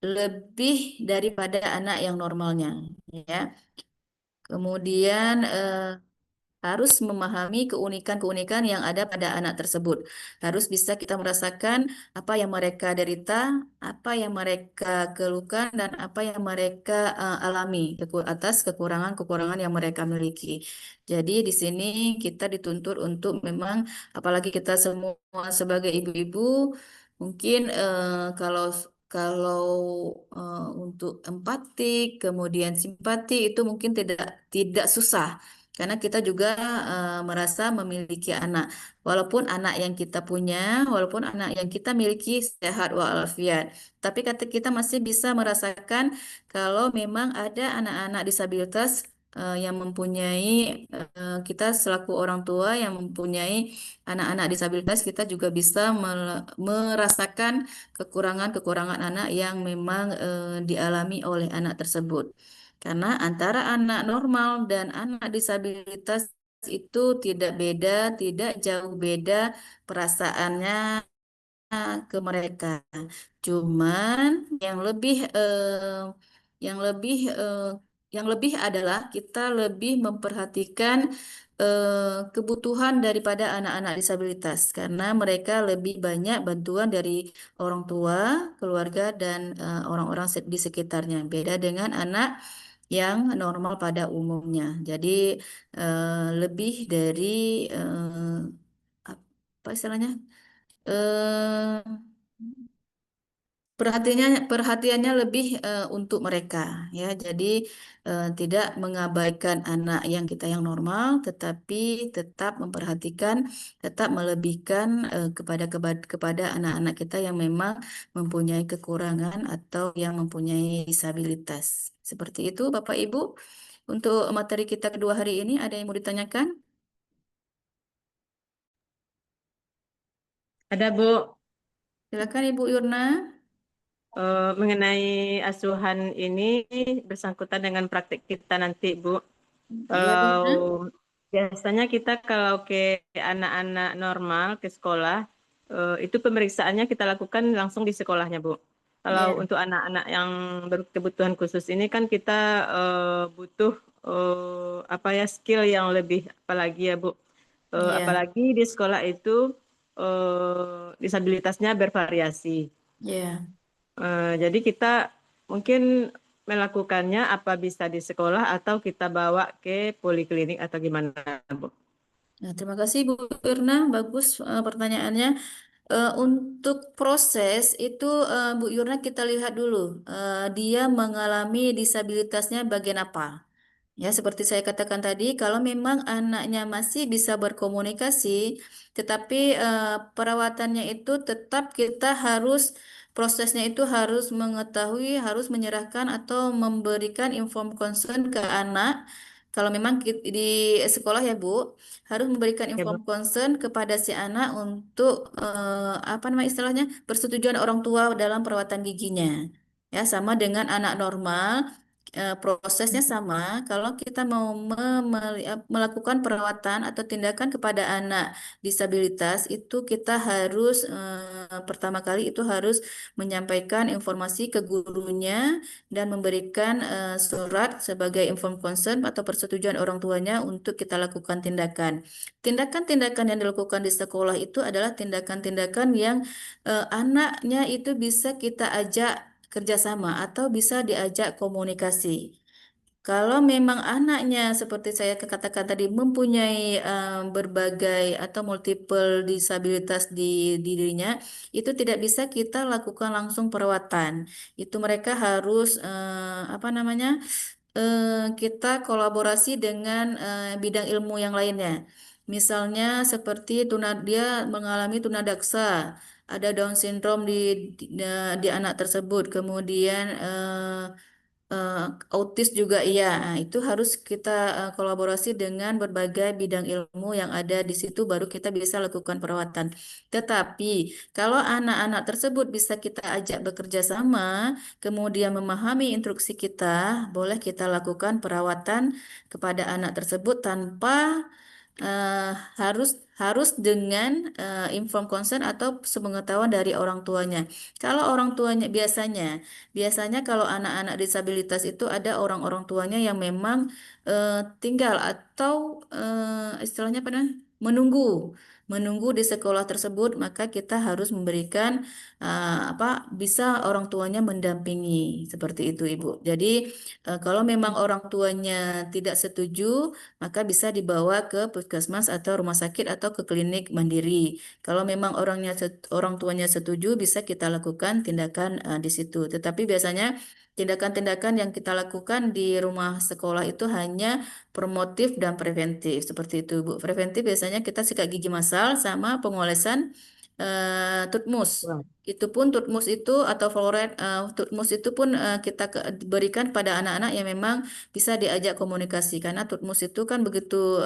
S2: lebih daripada anak yang normalnya, ya. Kemudian harus memahami keunikan-keunikan yang ada pada anak tersebut. Harus bisa kita merasakan apa yang mereka derita, apa yang mereka keluhkan, dan apa yang mereka alami atas kekurangan-kekurangan yang mereka miliki. Jadi di sini kita dituntut untuk memang, apalagi kita semua sebagai ibu-ibu, mungkin kalau kalau untuk empatik, kemudian simpati itu mungkin tidak susah. Karena kita juga merasa memiliki anak. Walaupun anak yang kita punya, walaupun anak yang kita miliki sehat walafiat. Tapi kita masih bisa merasakan kalau memang ada anak-anak disabilitas yang mempunyai, kita selaku orang tua yang mempunyai anak-anak disabilitas, kita juga bisa merasakan kekurangan-kekurangan anak yang memang dialami oleh anak tersebut. Karena antara anak normal dan anak disabilitas itu tidak beda, tidak jauh beda perasaannya ke mereka. Cuman yang lebih eh, yang lebih adalah kita lebih memperhatikan kebutuhan daripada anak-anak disabilitas karena mereka lebih banyak bantuan dari orang tua, keluarga, dan orang-orang di sekitarnya. Beda dengan anak yang normal pada umumnya. Jadi lebih dari apa istilahnya? eh perhatiannya lebih untuk mereka, ya. Jadi tidak mengabaikan anak yang kita yang normal, tetapi tetap memperhatikan, tetap melebihkan kepada anak-anak kita yang memang mempunyai kekurangan atau yang mempunyai disabilitas. Seperti itu, Bapak Ibu. Untuk materi kita kedua hari ini, ada yang mau ditanyakan?
S4: Ada Bu.
S2: Silakan Ibu Yurna.
S4: Mengenai asuhan ini bersangkutan dengan praktik kita nanti, Bu.
S2: Iya, Yurna.
S4: Biasanya kita kalau ke anak-anak normal ke sekolah, itu pemeriksaannya kita lakukan langsung di sekolahnya, Bu. Kalau
S2: Iya.
S4: untuk anak-anak yang berkebutuhan khusus ini kan kita butuh apa ya, skill yang lebih, apalagi ya, Bu.
S2: Iya.
S4: Apalagi di sekolah itu disabilitasnya bervariasi.
S2: Iya.
S4: Jadi kita mungkin melakukannya apa bisa di sekolah atau kita bawa ke poliklinik atau gimana, Bu?
S2: Nah, terima kasih Bu Irna, bagus pertanyaannya. Untuk proses itu Bu Yurna kita lihat dulu dia mengalami disabilitasnya bagian apa. Ya, seperti saya katakan tadi, kalau memang anaknya masih bisa berkomunikasi, tetapi perawatannya itu tetap kita harus prosesnya itu harus mengetahui, harus menyerahkan atau memberikan inform concern ke anak. Kalau memang di sekolah ya Bu, harus memberikan
S4: Ya, Bu.
S2: inform concern kepada si anak untuk apa nama istilahnya persetujuan orang tua dalam perawatan giginya. Ya, sama dengan anak normal. Prosesnya sama. Kalau kita mau melakukan perawatan atau tindakan kepada anak disabilitas, itu kita harus pertama kali itu harus menyampaikan informasi ke gurunya dan memberikan surat sebagai inform consent atau persetujuan orang tuanya untuk kita lakukan tindakan. Tindakan-tindakan yang dilakukan di sekolah itu adalah tindakan-tindakan yang anaknya itu bisa kita ajak kerjasama atau bisa diajak komunikasi. Kalau memang anaknya seperti saya katakan tadi mempunyai berbagai atau multiple disabilitas di dirinya, itu tidak bisa kita lakukan langsung perawatan. Itu mereka harus apa namanya? Kita kolaborasi dengan bidang ilmu yang lainnya. Misalnya seperti dia mengalami tunadaksa, ada Down syndrome di anak tersebut, kemudian eh, autis juga iya. Nah, itu harus kita kolaborasi dengan berbagai bidang ilmu yang ada di situ baru kita bisa lakukan perawatan. Tetapi kalau anak-anak tersebut bisa kita ajak bekerja sama, kemudian memahami instruksi kita, boleh kita lakukan perawatan kepada anak tersebut tanpa eh, harus harus dengan inform consent atau sepengetahuan dari orang tuanya. Kalau orang tuanya biasanya kalau anak-anak disabilitas itu ada orang-orang tuanya yang memang tinggal atau istilahnya apa namanya? Menunggu di sekolah tersebut, maka kita harus memberikan apa bisa orang tuanya mendampingi seperti itu, Ibu. Jadi kalau memang orang tuanya tidak setuju, maka bisa dibawa ke puskesmas atau rumah sakit atau ke klinik mandiri. Kalau memang orang tuanya setuju, bisa kita lakukan tindakan di situ. Tetapi biasanya tindakan-tindakan yang kita lakukan di rumah sekolah itu hanya promotif dan preventif seperti itu, Bu. Preventif biasanya kita sikat gigi massal sama pengolesan tutmus.
S4: Wah.
S2: Itu pun tutmus itu atau fluoride tutmus itu pun kita berikan pada anak-anak yang memang bisa diajak komunikasi karena tutmus itu kan begitu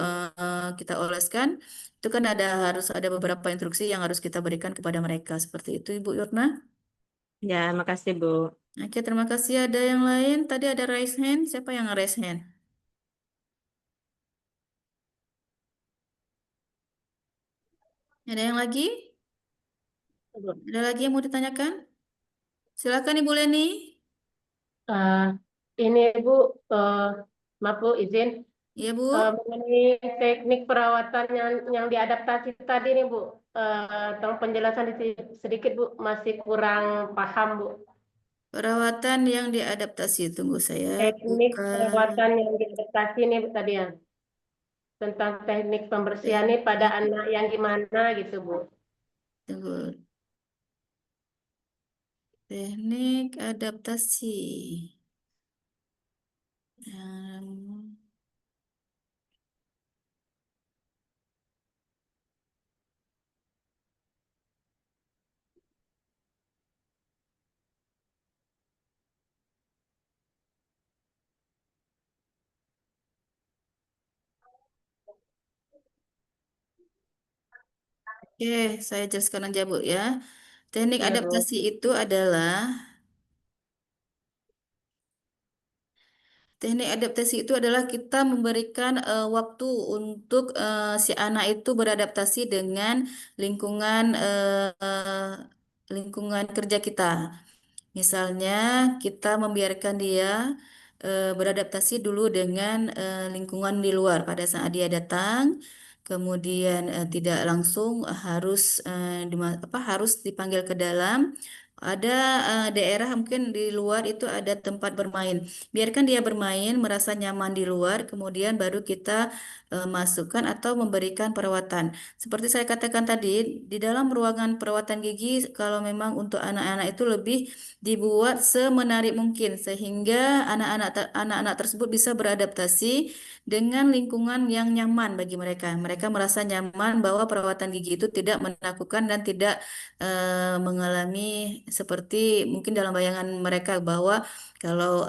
S2: kita oleskan itu kan harus ada beberapa instruksi yang harus kita berikan kepada mereka seperti itu Ibu Yurna.
S4: Ya, makasih Bu.
S2: Oke, terima kasih. Ada yang lain? Tadi ada raise hand. Siapa yang raise hand? Ada yang lagi? Ada lagi yang mau ditanyakan? Silakan Ibu Leni.
S8: Eh, ini Bu, maaf Bu izin
S2: Iya Bu.
S8: mengenai teknik perawatan yang diadaptasi tadi nih Bu, tolong penjelasan sedikit Bu, masih kurang paham Bu.
S2: Perawatan yang diadaptasi. Tunggu saya
S8: Teknik
S2: buka.
S8: perawatan yang diadaptasi nih Bu tadi ya, tentang teknik pembersihan nih pada
S2: Teknik.
S8: anak yang gimana gitu Bu.
S2: Tunggu. Teknik adaptasi. Um, Oke, saya jelaskan aja Bu ya. Teknik
S8: Iya Bu.
S2: adaptasi itu adalah teknik adaptasi itu adalah kita memberikan waktu untuk si anak itu beradaptasi dengan lingkungan lingkungan kerja kita. Misalnya kita membiarkan dia beradaptasi dulu dengan lingkungan di luar pada saat dia datang, kemudian tidak langsung harus harus dipanggil ke dalam, Ada daerah mungkin di luar itu ada tempat bermain. Biarkan dia bermain, merasa nyaman di luar, kemudian baru kita masukkan atau memberikan perawatan. Seperti saya katakan tadi, di dalam ruangan perawatan gigi, kalau memang untuk anak-anak itu lebih dibuat semenarik mungkin, sehingga anak-anak tersebut bisa beradaptasi dengan lingkungan yang nyaman bagi mereka. Mereka merasa nyaman bahwa perawatan gigi itu tidak menakutkan dan tidak mengalami seperti mungkin dalam bayangan mereka bahwa kalau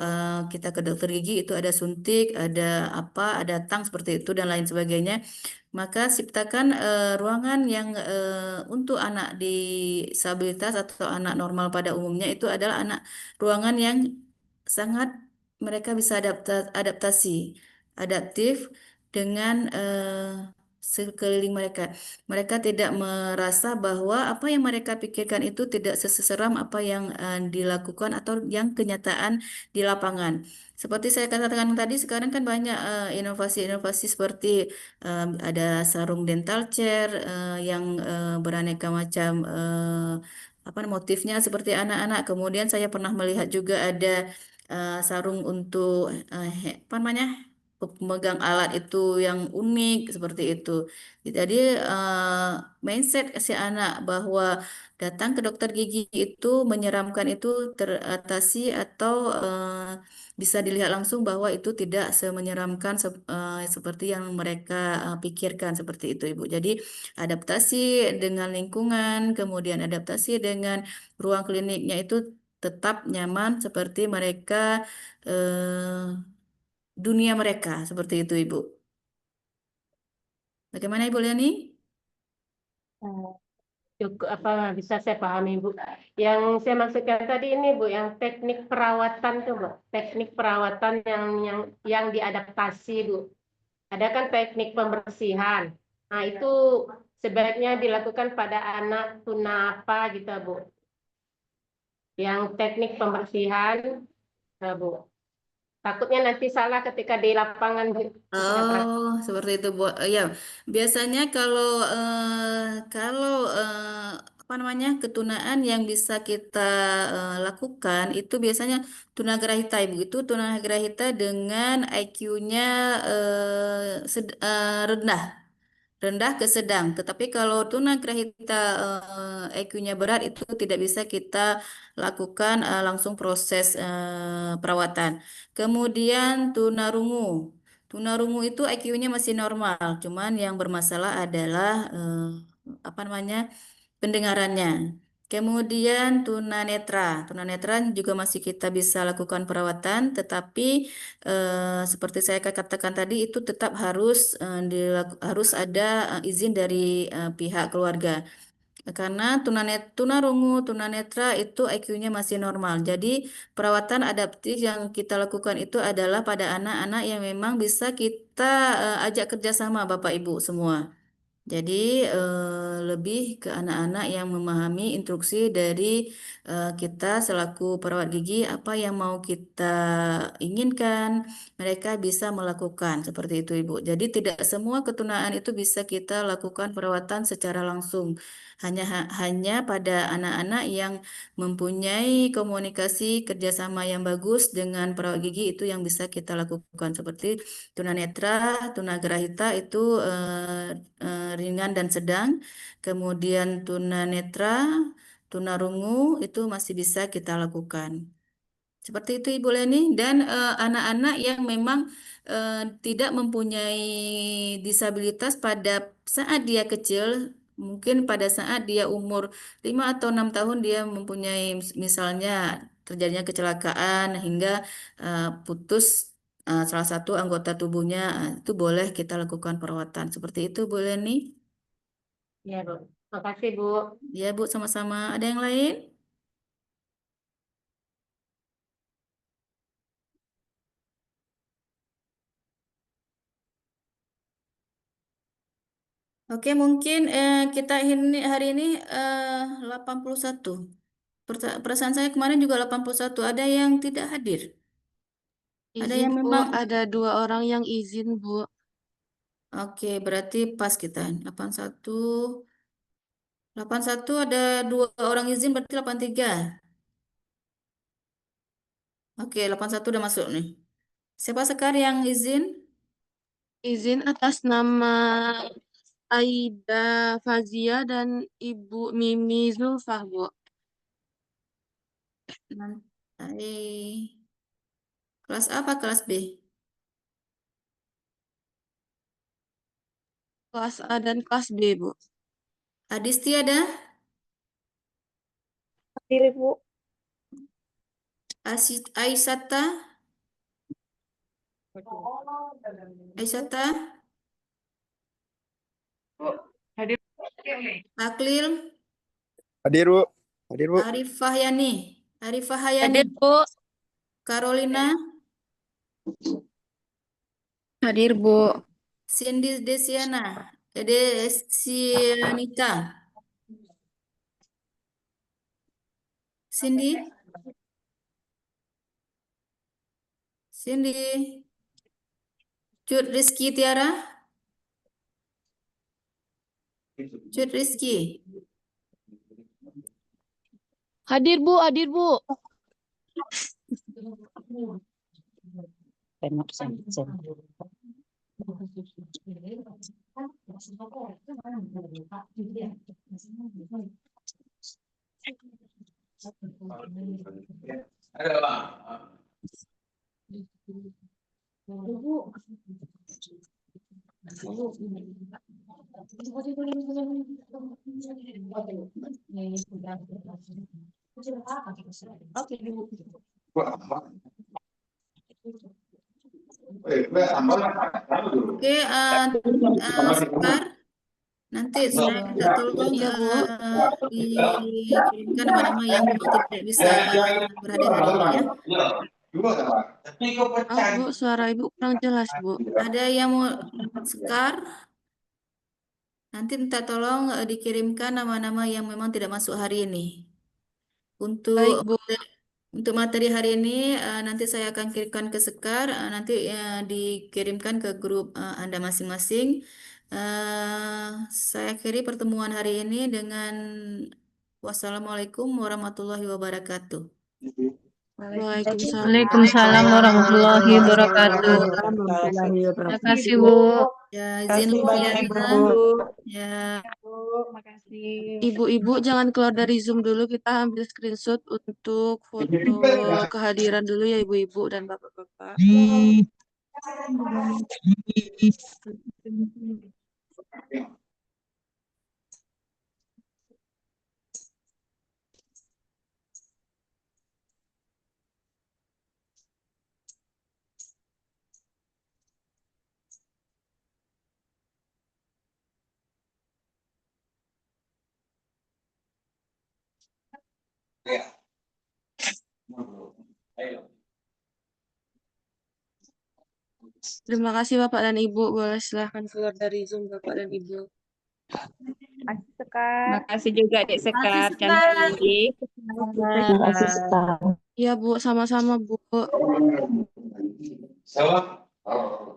S2: kita ke dokter gigi itu ada suntik, ada apa, ada tang seperti itu dan lain sebagainya. Maka ciptakan ruangan yang untuk anak disabilitas atau anak normal pada umumnya itu adalah ruangan yang sangat mereka bisa adaptasi, adaptif dengan sekeliling mereka. Mereka tidak merasa bahwa apa yang mereka pikirkan itu tidak seseram apa yang dilakukan atau yang kenyataan di lapangan. Seperti saya katakan tadi, sekarang kan banyak inovasi-inovasi seperti ada sarung dental chair yang beraneka macam apa motifnya seperti anak-anak. Kemudian saya pernah melihat juga ada sarung untuk apa namanya pemegang alat itu yang unik seperti itu. Jadi mindset si anak bahwa datang ke dokter gigi itu menyeramkan itu teratasi atau bisa dilihat langsung bahwa itu tidak semenyeramkan seperti yang mereka pikirkan seperti itu Ibu. Jadi adaptasi dengan lingkungan, kemudian adaptasi dengan ruang kliniknya itu tetap nyaman seperti mereka dunia mereka seperti itu Ibu. Bagaimana Ibu Liani?
S8: Eh, Cukup apa bisa saya pahami Bu. Yang saya maksudkan tadi ini Bu, yang teknik perawatan tuh Bu, teknik perawatan yang diadaptasi Bu. Ada kan teknik pembersihan. Nah itu sebaiknya dilakukan pada anak tuna apa gitu Bu. Yang teknik pembersihan, Bu. Takutnya nanti salah ketika di lapangan Bu. Tidak pernah.
S2: Oh, seperti itu, Bu. Ya, biasanya kalau apa namanya ketunaan yang bisa kita lakukan itu biasanya tunagrahita, Ibu. Itu tunagrahita dengan IQ-nya rendah. Rendah ke sedang. Tetapi kalau tunagrahita IQ-nya berat itu tidak bisa kita lakukan langsung proses perawatan. Kemudian tunarungu. Tunarungu itu IQ-nya masih normal, cuman yang bermasalah adalah apa namanya pendengarannya. Kemudian tunanetra. Tunanetra juga masih kita bisa lakukan perawatan, tetapi seperti saya katakan tadi itu tetap harus ada izin dari pihak keluarga. Karena tunarungu, tunanetra itu IQ-nya masih normal. Jadi perawatan adaptif yang kita lakukan itu adalah pada anak-anak yang memang bisa kita ajak kerjasama Bapak Ibu semua. Jadi lebih ke anak-anak yang memahami instruksi dari kita selaku perawat gigi apa yang mau kita inginkan, mereka bisa melakukan seperti itu Ibu. Jadi tidak semua ketunaan itu bisa kita lakukan perawatan secara langsung. Hanya pada anak-anak yang mempunyai komunikasi kerjasama yang bagus dengan perawat gigi itu yang bisa kita lakukan seperti tunanetra, tunagrahita itu ringan dan sedang. Kemudian tunanetra, tunarungu itu masih bisa kita lakukan. Seperti itu Ibu Leni dan anak-anak yang memang tidak mempunyai disabilitas pada saat dia kecil, mungkin pada saat dia umur 5 atau 6 tahun dia mempunyai misalnya terjadinya kecelakaan hingga putus salah satu anggota tubuhnya, itu boleh kita lakukan perawatan. Seperti itu Bu Leni.
S8: Ya Bu. Makasih Bu.
S2: Ya Bu, sama-sama. Ada yang lain? Oke, mungkin kita ini hari ini 81. Perasaan saya kemarin juga 81. Ada yang tidak hadir. Ada
S3: Izin
S2: yang
S3: Bu,
S2: memang
S3: ada 2 orang yang izin Bu.
S2: oke, berarti pas kita 81. 81 ada 2 orang izin berarti 83. Oke, 81 udah masuk nih. Siapa Sekar yang izin?
S3: Izin atas nama Aida Fazia dan Ibu Mimi Zulfah, Bu.
S2: Nanti. Kelas apa? Kelas B?
S3: Kelas A dan kelas B, Bu.
S2: Adisti ada?
S7: Hadir, Bu.
S2: Aisyata? Aisyata? Aklil?
S9: Hadir, Bu. Hadir, Bu.
S2: Arifah Yani? Arifah Hayani?
S3: Hadir, Bu.
S2: Carolina?
S3: Hadir, Bu.
S2: Cindy Desiana? Desianita? Cindy? Cindy? Cut Rizky Tiara? Cut Rizky?
S3: Hadir, Bu. Hadir, Bu.
S2: Oke, Sekar. Nanti saya minta tolong
S3: Iya, Bu.
S2: dikirimkan nama-nama yang memang tidak bisa berhadir hari ini ya.
S3: Ah, Bu, suara Ibu kurang jelas, Bu.
S2: Ada yang mau Sekar? Nanti minta tolong dikirimkan nama-nama yang memang tidak masuk hari ini.
S3: Baik, Bu.
S2: Untuk materi hari ini nanti saya akan kirimkan ke Sekar, nanti dikirimkan ke grup Anda masing-masing. Saya akhiri pertemuan hari ini dengan wassalamualaikum warahmatullahi wabarakatuh.
S3: Waalaikumsalam.
S10: Waalaikumsalam warahmatullahi wabarakatuh.
S4: Warahmatullahi
S10: Terima
S4: wabarakatuh.
S10: kasih, Bu.
S2: Ya, izin
S6: Kasih
S2: Lufiana.
S6: Bu.
S2: Ya,
S3: Ibu-ibu jangan keluar dari Zoom dulu, kita ambil screenshot untuk foto kehadiran dulu ya ibu-ibu dan bapak-bapak. Terima kasih Bapak dan Ibu. Boleh silahkan keluar dari Zoom Bapak dan Ibu.
S4: Makasih juga Dek Sekar,
S1: Sekar.
S4: cantik.
S3: Iya Bu, sama-sama Bu.
S9: Salam.